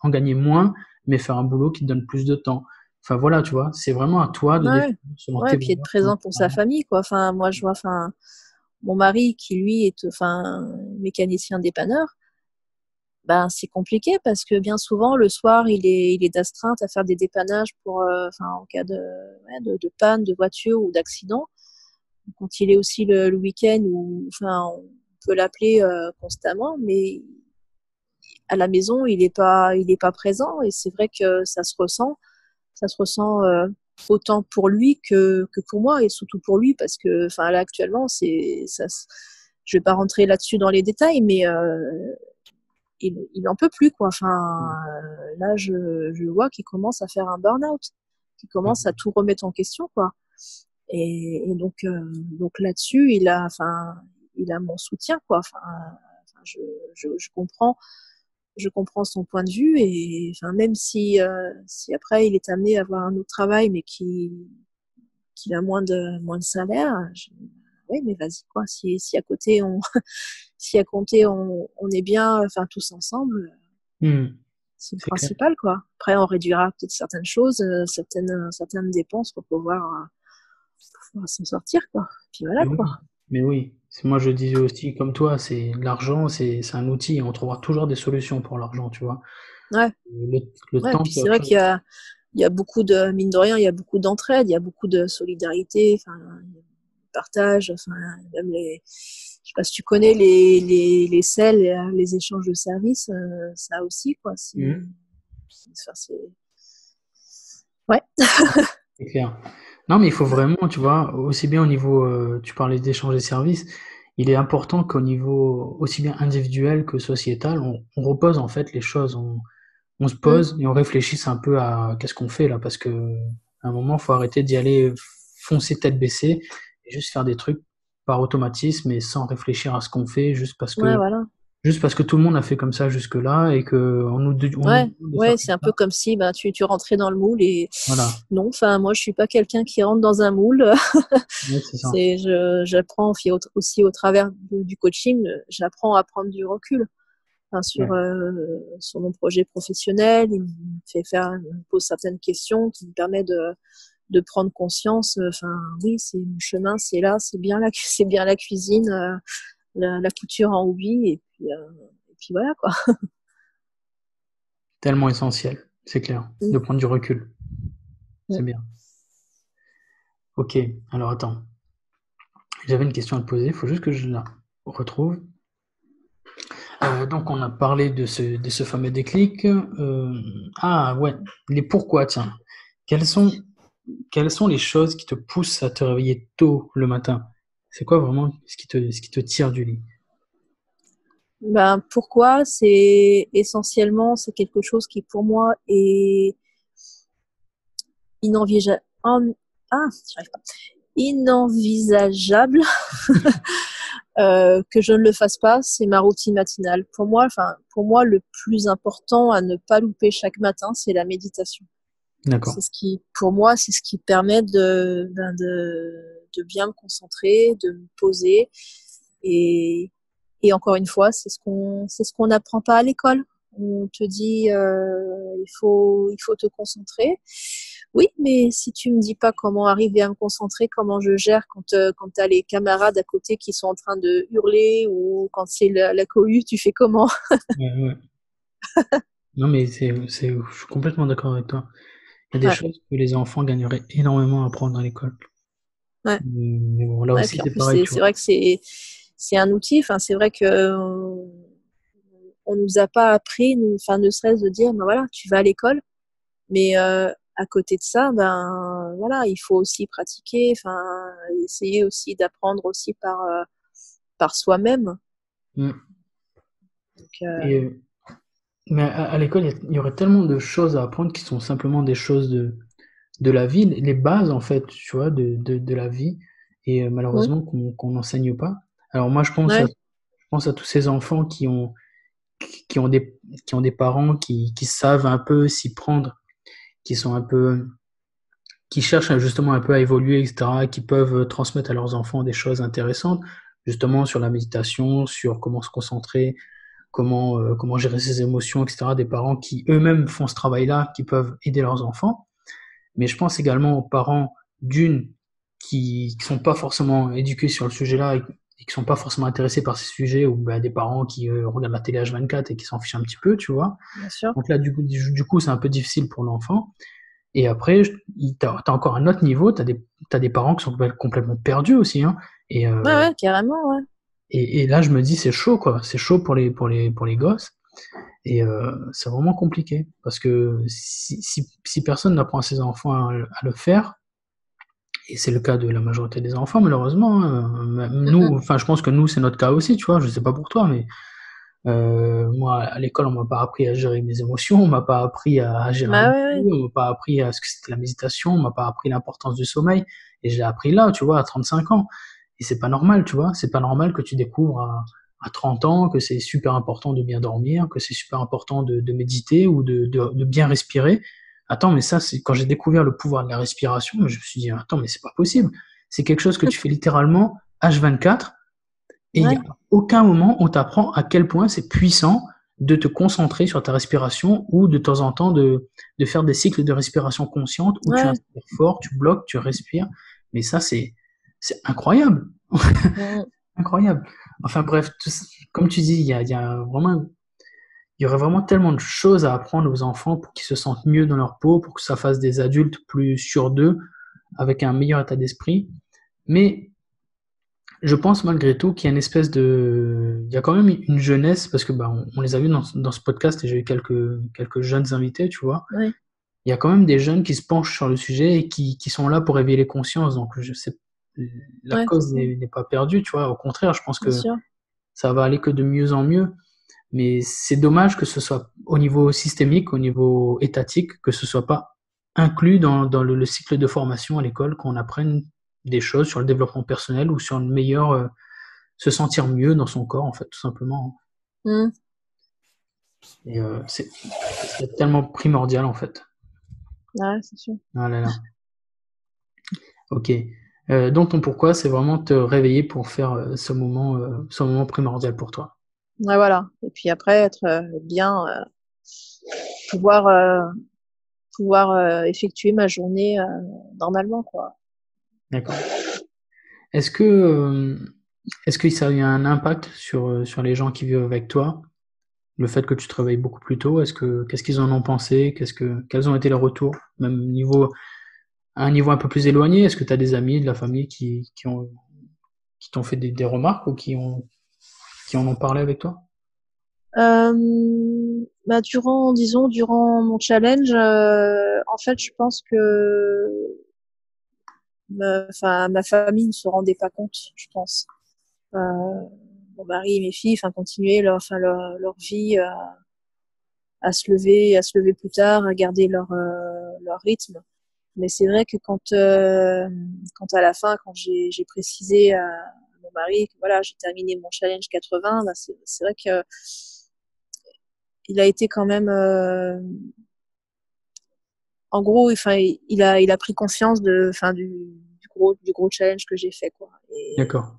Speaker 1: en gagner moins, mais faire un boulot qui te donne plus de temps. Enfin voilà, tu vois, c'est vraiment à toi de
Speaker 2: ouais,
Speaker 1: définir selon
Speaker 2: ouais,
Speaker 1: tes
Speaker 2: puis être
Speaker 1: valeurs comment
Speaker 2: présent
Speaker 1: tu
Speaker 2: pour sa
Speaker 1: parles.
Speaker 2: famille, quoi. Enfin, moi, je vois, mon mari qui lui est, mécanicien dépanneur, ben, c'est compliqué parce que bien souvent, le soir, il est d'astreinte à faire des dépannages en cas de panne de voiture ou d'accident. Quand il est aussi le week-end où, enfin, on peut l'appeler constamment, mais à la maison, il est pas présent et c'est vrai que ça se ressent autant pour lui que pour moi et surtout pour lui parce que, enfin, là actuellement, je vais pas rentrer là-dessus dans les détails, mais il en peut plus quoi. Là, je vois qu'il commence à faire un burn-out, qu'il commence à tout remettre en question quoi. Et donc là-dessus, il a mon soutien, quoi. Je comprends, je comprends son point de vue et enfin, même si après il est amené à avoir un autre travail, mais qu'il a moins de salaire, oui, mais vas-y, quoi. Si à côté si à côté on est bien, enfin, tous ensemble,
Speaker 1: Hmm,
Speaker 2: c'est le
Speaker 1: c'est clair.
Speaker 2: principal, quoi. Après, on réduira peut-être certaines choses, certaines dépenses pour pouvoir s'en sortir, quoi. Puis voilà,
Speaker 1: Mais
Speaker 2: quoi.
Speaker 1: oui, mais oui. Moi, je disais aussi, comme toi, c'est l'argent, c'est un outil. On trouvera toujours des solutions pour l'argent, tu vois.
Speaker 2: Ouais,
Speaker 1: Le, le
Speaker 2: ouais.
Speaker 1: temps,
Speaker 2: Puis
Speaker 1: c'est
Speaker 2: c'est
Speaker 1: autre
Speaker 2: vrai
Speaker 1: chose.
Speaker 2: il y a beaucoup de, mine de rien, il y a beaucoup d'entraide, il y a beaucoup de solidarité, enfin, partage, enfin, même je sais pas si tu connais les CEL, les échanges de services, ça aussi, quoi.
Speaker 1: Mhm,
Speaker 2: Ouais,
Speaker 1: c'est clair. Non, mais il faut vraiment, tu vois, aussi bien au niveau, tu parlais d'échange des services, il est important qu'au niveau aussi bien individuel que sociétal, on repose en fait les choses. on se
Speaker 2: Mm.
Speaker 1: pose et on réfléchisse un peu à qu'est-ce qu'on fait là, parce que à un moment, faut arrêter d'y aller foncer tête baissée et juste faire des trucs par automatisme et sans réfléchir à ce qu'on fait,
Speaker 2: Ouais, voilà.
Speaker 1: juste parce que tout le monde a fait comme ça jusque-là et que on nous
Speaker 2: Ouais,
Speaker 1: demande de faire
Speaker 2: ouais,
Speaker 1: comme
Speaker 2: c'est un
Speaker 1: ça.
Speaker 2: peu comme si ben, tu rentrais dans le moule et
Speaker 1: Voilà,
Speaker 2: non, enfin, moi, je suis pas quelqu'un qui rentre dans un moule.
Speaker 1: ouais, c'est ça.
Speaker 2: J'apprends aussi au travers du coaching, j'apprends à prendre du recul. Enfin,
Speaker 1: Ouais.
Speaker 2: sur mon projet professionnel, il me il me pose certaines questions qui me permettent de prendre conscience. Enfin, oui, c'est mon chemin, c'est là, c'est bien la cuisine, la couture en hobby, et puis voilà quoi.
Speaker 1: Tellement essentiel, c'est clair, de
Speaker 2: Mm.
Speaker 1: prendre du recul.
Speaker 2: Mm.
Speaker 1: C'est bien. Ok, alors attends. J'avais une question à te poser, il faut juste que je la retrouve. Donc on a parlé de ce fameux déclic. Ah ouais, les pourquoi, tiens. Quelles sont, quelles sont les choses qui te poussent à te réveiller tôt le matin? C'est quoi vraiment ce qui te tire du lit?
Speaker 2: Ben, pourquoi? C'est essentiellement, c'est quelque chose qui pour moi est inenvisageable. J'arrive pas. Inenvisageable que je ne le fasse pas, c'est ma routine matinale. Pour moi, le plus important à ne pas louper chaque matin, c'est la méditation.
Speaker 1: D'accord.
Speaker 2: Pour moi, c'est ce qui permet de bien me concentrer, de me poser. Et, et encore une fois, c'est ce qu'on n'apprend pas à l'école. On te dit, il faut te concentrer. Oui, mais si tu me dis pas comment arriver à me concentrer, comment je gère quand tu as les camarades à côté qui sont en train de hurler ou quand c'est la cohue, tu fais comment?
Speaker 1: Ouais, ouais. Non mais je suis complètement d'accord avec toi. Il y a des
Speaker 2: Ouais,
Speaker 1: choses que les enfants gagneraient énormément à apprendre à l'école.
Speaker 2: ouais.
Speaker 1: Mais bon, là
Speaker 2: Ouais,
Speaker 1: aussi
Speaker 2: puis en
Speaker 1: c'est
Speaker 2: plus,
Speaker 1: pareil, tu
Speaker 2: c'est
Speaker 1: vois.
Speaker 2: vrai que c'est un outil. Enfin, c'est vrai que on nous a pas appris, enfin, ne serait-ce de dire, ben voilà, tu vas à l'école, mais à côté de ça, ben voilà, il faut aussi pratiquer, enfin, essayer aussi d'apprendre aussi par soi-même.
Speaker 1: Mm.
Speaker 2: Donc,
Speaker 1: Et, mais à l'école, il y aurait tellement de choses à apprendre qui sont simplement des choses de la vie, les bases en fait, tu vois, de la vie, et
Speaker 2: oui,
Speaker 1: malheureusement qu'on n'enseigne pas. Alors moi,
Speaker 2: ouais,
Speaker 1: je pense à tous ces enfants qui ont qui ont des parents qui savent un peu s'y prendre, qui sont un peu, qui cherchent justement un peu à évoluer, etc., qui peuvent transmettre à leurs enfants des choses intéressantes, justement sur la méditation, sur comment se concentrer, comment gérer ses émotions, etc., des parents qui eux-mêmes font ce travail-là, qui peuvent aider leurs enfants. Mais je pense également aux parents d'une qui sont pas forcément éduqués sur le sujet-là et qui sont pas forcément intéressés par ces sujets, ou bah, des parents qui regardent la télé H24 et qui s'en fichent un petit peu, tu vois.
Speaker 2: bien sûr.
Speaker 1: Donc là, du coup, c'est un peu difficile pour l'enfant. Et après, t'as encore un autre niveau, t'as des parents qui sont complètement perdus aussi, hein. Et,
Speaker 2: Ouais, ouais, carrément, ouais.
Speaker 1: et là, je me dis, c'est chaud, quoi. C'est chaud pour les gosses. Et c'est vraiment compliqué. Parce que si personne n'apprend à ses enfants à le faire, et c'est le cas de la majorité des enfants, malheureusement, hein, même
Speaker 2: Mm, mm.
Speaker 1: nous, enfin, je pense que nous, c'est notre cas aussi, tu vois. Je sais pas pour toi, mais moi, à l'école, on m'a pas appris à gérer mes émotions, on m'a pas appris à gérer un
Speaker 2: Bah ouais,
Speaker 1: budget,
Speaker 2: ouais,
Speaker 1: on m'a pas appris à ce que c'était la méditation, on m'a pas appris l'importance du sommeil. Et je l'ai appris là, tu vois, à 35 ans. Et c'est pas normal, tu vois. C'est pas normal que tu découvres à 30 ans que c'est super important de bien dormir, que c'est super important de méditer ou de bien respirer. Attends, mais ça, c'est quand j'ai découvert le pouvoir de la respiration, je me suis dit, attends, mais c'est pas possible. C'est quelque chose que tu fais littéralement H24 et il n'y a
Speaker 2: ouais,
Speaker 1: aucun moment où on t'apprend à quel point c'est puissant de te concentrer sur ta respiration ou de temps en temps de faire des cycles de respiration consciente où tu
Speaker 2: ouais.
Speaker 1: inspires fort, tu bloques, tu respires. Mais ça, c'est incroyable.
Speaker 2: Mm,
Speaker 1: Incroyable. Enfin bref, comme tu dis, il y a vraiment, il y aurait vraiment tellement de choses à apprendre aux enfants pour qu'ils se sentent mieux dans leur peau, pour que ça fasse des adultes plus sûrs d'eux, avec un meilleur état d'esprit. Mais je pense malgré tout qu'il y a une espèce de, il y a quand même une jeunesse parce que bah, on les a vus dans ce podcast et j'ai eu quelques jeunes invités, tu vois.
Speaker 2: ouais,
Speaker 1: Il y a quand même des jeunes qui se penchent sur le sujet et qui sont là pour éveiller les consciences. Donc je sais, la
Speaker 2: ouais,
Speaker 1: cause n'est pas perdue, tu vois. Au contraire, je pense
Speaker 2: bien
Speaker 1: que
Speaker 2: sûr.
Speaker 1: ça va aller que de mieux en mieux. Mais c'est dommage que ce soit au niveau systémique, au niveau étatique, que ce soit pas inclus dans le cycle de formation à l'école, qu'on apprenne des choses sur le développement personnel ou sur le meilleur, se sentir mieux dans son corps, en fait, tout simplement.
Speaker 2: Mm.
Speaker 1: Et c'est tellement primordial, en fait.
Speaker 2: Ouais, c'est sûr.
Speaker 1: Ah là là. Ok. Donc ton pourquoi, c'est vraiment te réveiller pour faire ce moment primordial pour toi.
Speaker 2: Ouais, voilà. Et puis après, être bien, pouvoir, pouvoir effectuer ma journée normalement, quoi.
Speaker 1: D'accord. Est-ce que, euh, est-ce que ça a eu un impact sur les gens qui vivent avec toi? Le fait que tu te réveilles beaucoup plus tôt, qu'est-ce qu'ils en ont pensé? Quels ont été les retours? Même à un niveau un peu plus éloigné, est-ce que tu as des amis, de la famille qui t'ont fait des remarques ou qui en ont parlé avec toi?
Speaker 2: Bah, durant mon challenge, en fait, je pense que ma famille ne se rendait pas compte, je pense. Euh, Mon mari et mes filles, continuaient leur vie à se lever plus tard, à garder leur rythme. Mais c'est vrai que quand à la fin, quand j'ai précisé à mon mari que voilà, j'ai terminé mon challenge 80, bah c'est vrai que il a été quand même, en gros, il a pris conscience du gros challenge que j'ai fait, quoi.
Speaker 1: D'accord.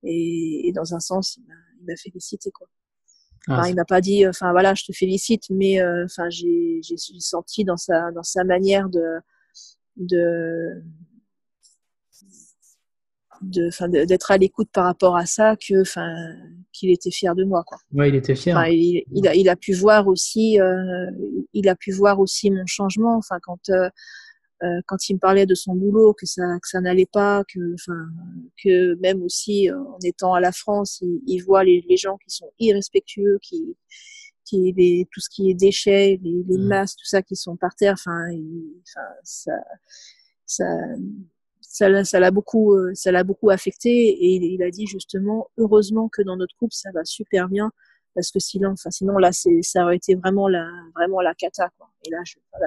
Speaker 2: Et dans un sens, il m'a félicité, quoi.
Speaker 1: Ah,
Speaker 2: Enfin, il m'a pas dit, voilà, je te félicite, mais j'ai senti dans sa manière de, d'être à l'écoute par rapport à ça qu'il était fier de moi, quoi.
Speaker 1: ouais, il était fier.
Speaker 2: Il a pu voir aussi, il a pu voir aussi mon changement. Quand il me parlait de son boulot, que ça n'allait pas, que même aussi en étant à la France, il voit les gens qui sont irrespectueux, tout ce qui est déchets, les
Speaker 1: Mm.
Speaker 2: masses, tout ça qui sont par terre. Ça, ça l'a beaucoup affecté, et il a dit justement, heureusement que dans notre couple ça va super bien, parce que sinon là ça aurait été vraiment la cata, quoi. Et là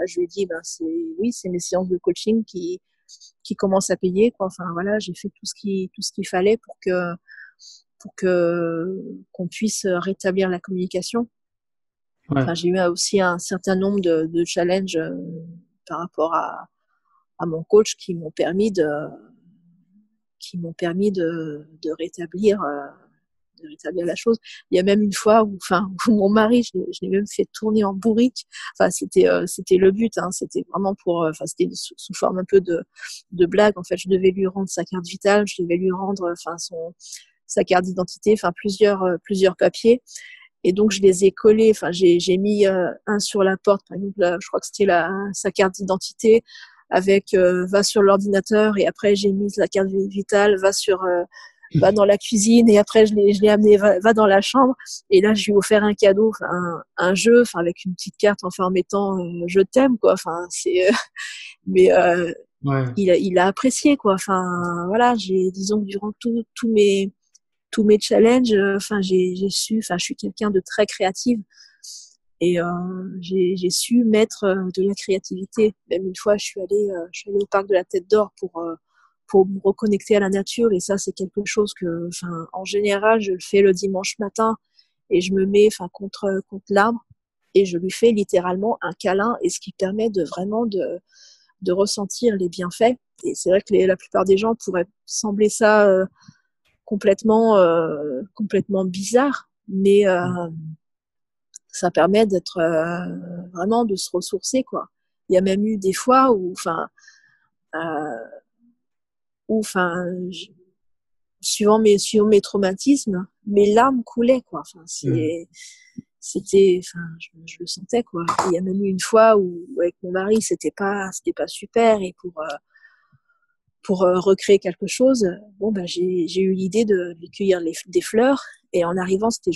Speaker 2: je lui ai dit, ben c'est mes séances de coaching qui commencent à payer, quoi. Enfin voilà, j'ai fait tout ce qu'il fallait pour que qu'on puisse rétablir la communication.
Speaker 1: Ouais.
Speaker 2: J'ai eu aussi un certain nombre de challenges par rapport à mon coach qui m'ont permis de rétablir la chose. Il y a même une fois où mon mari, je l'ai même fait tourner en bourrique. C'était le but, hein. C'était vraiment c'était sous forme un peu de blague. En fait, je devais lui rendre sa carte vitale, je devais lui rendre, sa carte d'identité, plusieurs papiers. Et donc, je les ai collés. J'ai mis un sur la porte, par exemple, je crois que c'était sa carte d'identité, avec va sur l'ordinateur, et après j'ai mis la carte vitale, va dans la cuisine, et après je l'ai amené, va dans la chambre. Et là, je lui ai offert un cadeau, un jeu, avec une petite carte, en mettant je t'aime, quoi. Mais
Speaker 1: Ouais.
Speaker 2: il a apprécié, quoi. Voilà, disons que durant tous mes challenges, je suis quelqu'un de très créative, et j'ai su mettre de la créativité. Même une fois, je suis allée au parc de la Tête d'Or pour me reconnecter à la nature, et ça, c'est quelque chose que, en général, je le fais le dimanche matin, et je me mets, contre l'arbre, et je lui fais littéralement un câlin, et ce qui permet de vraiment de ressentir les bienfaits. Et c'est vrai que la plupart des gens pourraient sembler ça complètement bizarre, mais ça permet d'être vraiment de se ressourcer, quoi. Il y a même eu des fois euh, où suivant mes traumatismes, mes larmes coulaient, quoi.
Speaker 1: Mm.
Speaker 2: Je le sentais, quoi. Et il y a même eu une fois où avec mon mari, c'était pas super, et pour recréer quelque chose, bon, bah, j'ai eu l'idée de lui cueillir des fleurs, et en arrivant, c'était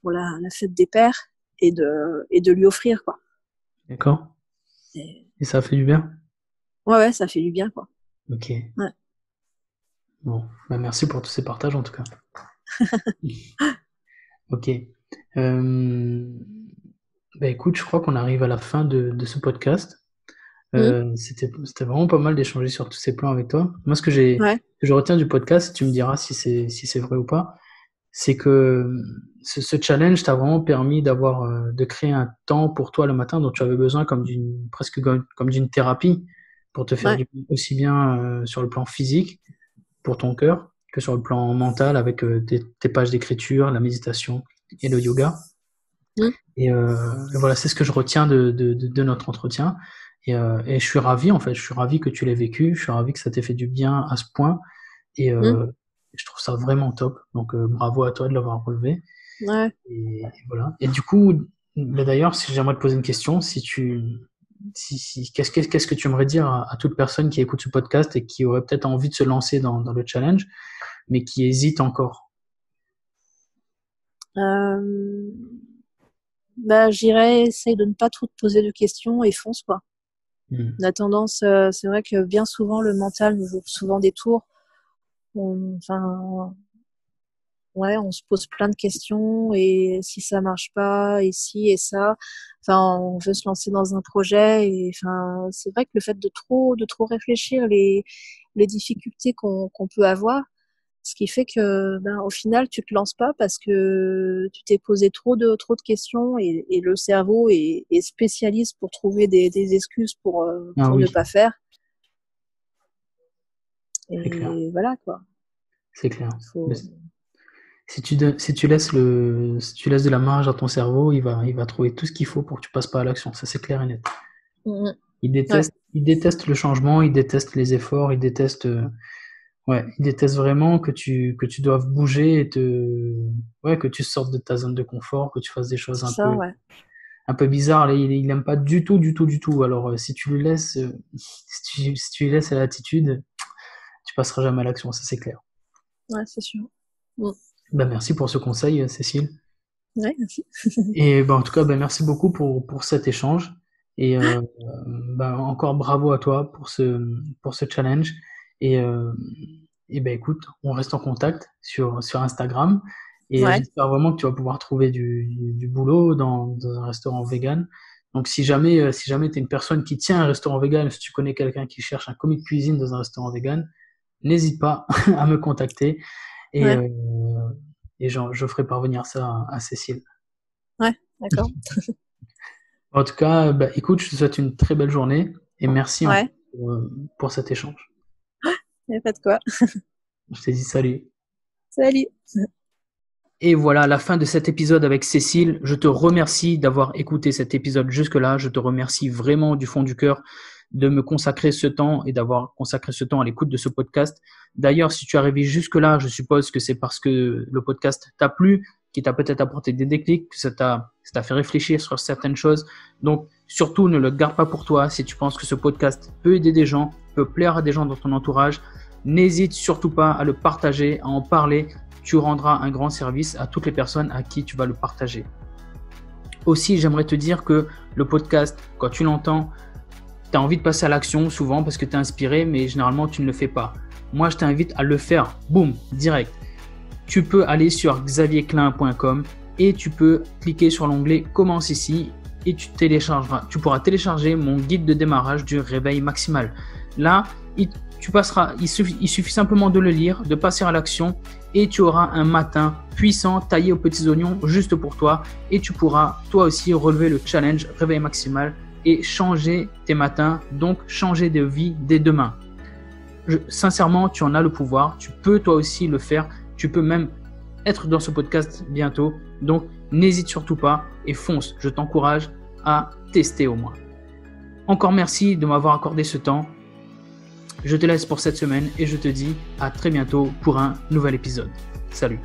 Speaker 2: pour la fête des pères, et de lui offrir, quoi.
Speaker 1: D'accord.
Speaker 2: Et,
Speaker 1: Et ça a fait du bien?
Speaker 2: ouais, ça fait du bien, quoi.
Speaker 1: Ok.
Speaker 2: Ouais.
Speaker 1: Bon. Bah, merci pour tous ces partages en tout cas. Ok. Euh, écoute, je crois qu'on arrive à la fin de ce podcast.
Speaker 2: Hmm.
Speaker 1: C'était vraiment pas mal d'échanger sur tous ces plans avec toi. Moi,
Speaker 2: Ouais,
Speaker 1: que je retiens du podcast, tu me diras si c'est vrai ou pas, c'est que ce challenge t'a vraiment permis de créer un temps pour toi le matin dont tu avais besoin presque comme d'une thérapie pour te faire
Speaker 2: ouais.
Speaker 1: du bien, aussi bien sur le plan physique pour ton cœur que sur le plan mental avec tes pages d'écriture, la méditation et le yoga.
Speaker 2: Hmm.
Speaker 1: Et voilà, c'est ce que je retiens de notre entretien. Et je suis ravi, en fait, je suis ravi que tu l'aies vécu, je suis ravi que ça t'ait fait du bien à ce point. Et
Speaker 2: Hmm.
Speaker 1: je trouve ça vraiment top. Donc, bravo à toi de l'avoir relevé.
Speaker 2: Ouais.
Speaker 1: Et voilà. Et du coup, d'ailleurs, si j'aimerais te poser une question, qu'est-ce que tu aimerais dire à toute personne qui écoute ce podcast et qui aurait peut-être envie de se lancer dans le challenge, mais qui hésite encore?
Speaker 2: Euh, Bah, j'irais essayer de ne pas trop te poser de questions et fonce, quoi.
Speaker 1: Hmm.
Speaker 2: La tendance, c'est vrai que bien souvent, le mental nous joue souvent des tours. Enfin, ouais, on se pose plein de questions et si ça marche pas, et si et ça. Enfin, on veut se lancer dans un projet et enfin, c'est vrai que le fait de trop réfléchir les difficultés qu'on peut avoir, ce qui fait que, ben, au final, tu te lances pas parce que tu t'es posé trop de questions et le cerveau est spécialiste pour trouver des excuses
Speaker 1: Ah
Speaker 2: pour
Speaker 1: oui,
Speaker 2: ne pas faire.
Speaker 1: c'est clair,
Speaker 2: Et voilà, quoi.
Speaker 1: c'est clair.
Speaker 2: Faut,
Speaker 1: Si tu laisses de la marge à ton cerveau, il va trouver tout ce qu'il faut pour que tu passes pas à l'action. Ça, c'est clair et net.
Speaker 2: mm, mm. Ouais,
Speaker 1: Il déteste le changement, il déteste les efforts, il déteste vraiment que tu doives bouger ouais, que tu sortes de ta zone de confort, que tu fasses des choses
Speaker 2: c'est ça, ouais.
Speaker 1: un peu bizarres. Là, il aime pas du tout, du tout, du tout. Alors, si tu lui laisses, si tu lui laisses à l'attitude, tu passeras jamais à l'action. Ça, c'est clair.
Speaker 2: Ouais, c'est sûr. Mm.
Speaker 1: Ben, merci pour ce conseil, Cécile.
Speaker 2: Ouais, merci.
Speaker 1: Et ben, en tout cas, ben, merci beaucoup pour cet échange. Et ben, encore bravo à toi pour ce challenge. Et, euh, et ben, écoute, on reste en contact sur Instagram. Et
Speaker 2: Ouais,
Speaker 1: j'espère vraiment que tu vas pouvoir trouver du boulot dans un restaurant vegan. Donc, si jamais tu es une personne qui tient un restaurant vegan, si tu connais quelqu'un qui cherche un commis de cuisine dans un restaurant vegan, n'hésite pas à me contacter. Et,
Speaker 2: ouais,
Speaker 1: euh, et je ferai parvenir ça à Cécile.
Speaker 2: ouais, d'accord.
Speaker 1: En tout cas, bah, écoute, je te souhaite une très belle journée et merci encore
Speaker 2: Ouais,
Speaker 1: pour cet échange.
Speaker 2: y a pas de quoi.
Speaker 1: Je te dis salut.
Speaker 2: Salut.
Speaker 1: Et voilà la fin de cet épisode avec Cécile. Je te remercie d'avoir écouté cet épisode jusque-là. Je te remercie vraiment du fond du cœur de me consacrer ce temps et d'avoir consacré ce temps à l'écoute de ce podcast. D'ailleurs, si tu es arrivé jusque-là, je suppose que c'est parce que le podcast t'a plu, qui t'a peut-être apporté des déclics, que ça t'a fait réfléchir sur certaines choses. Donc, surtout, ne le garde pas pour toi. Si tu penses que ce podcast peut aider des gens, peut plaire à des gens dans ton entourage, n'hésite surtout pas à le partager, à en parler. Tu rendras un grand service à toutes les personnes à qui tu vas le partager. Aussi, j'aimerais te dire que le podcast, quand tu l'entends, tu as envie de passer à l'action souvent parce que tu es inspiré, mais généralement tu ne le fais pas. Moi, je t'invite à le faire, boum, direct. Tu peux aller sur xavierclin.com et tu peux cliquer sur l'onglet Commence ici et tu pourras télécharger mon guide de démarrage du réveil maximal. Là, il suffit simplement de le lire, de passer à l'action et tu auras un matin puissant taillé aux petits oignons juste pour toi et tu pourras toi aussi relever le challenge réveil maximal et changer tes matins, donc changer de vie dès demain. Sincèrement, tu en as le pouvoir, tu peux toi aussi le faire, tu peux même être dans ce podcast bientôt, donc n'hésite surtout pas et fonce, je t'encourage à tester au moins. Encore merci de m'avoir accordé ce temps. Je te laisse pour cette semaine et je te dis à très bientôt pour un nouvel épisode. Salut!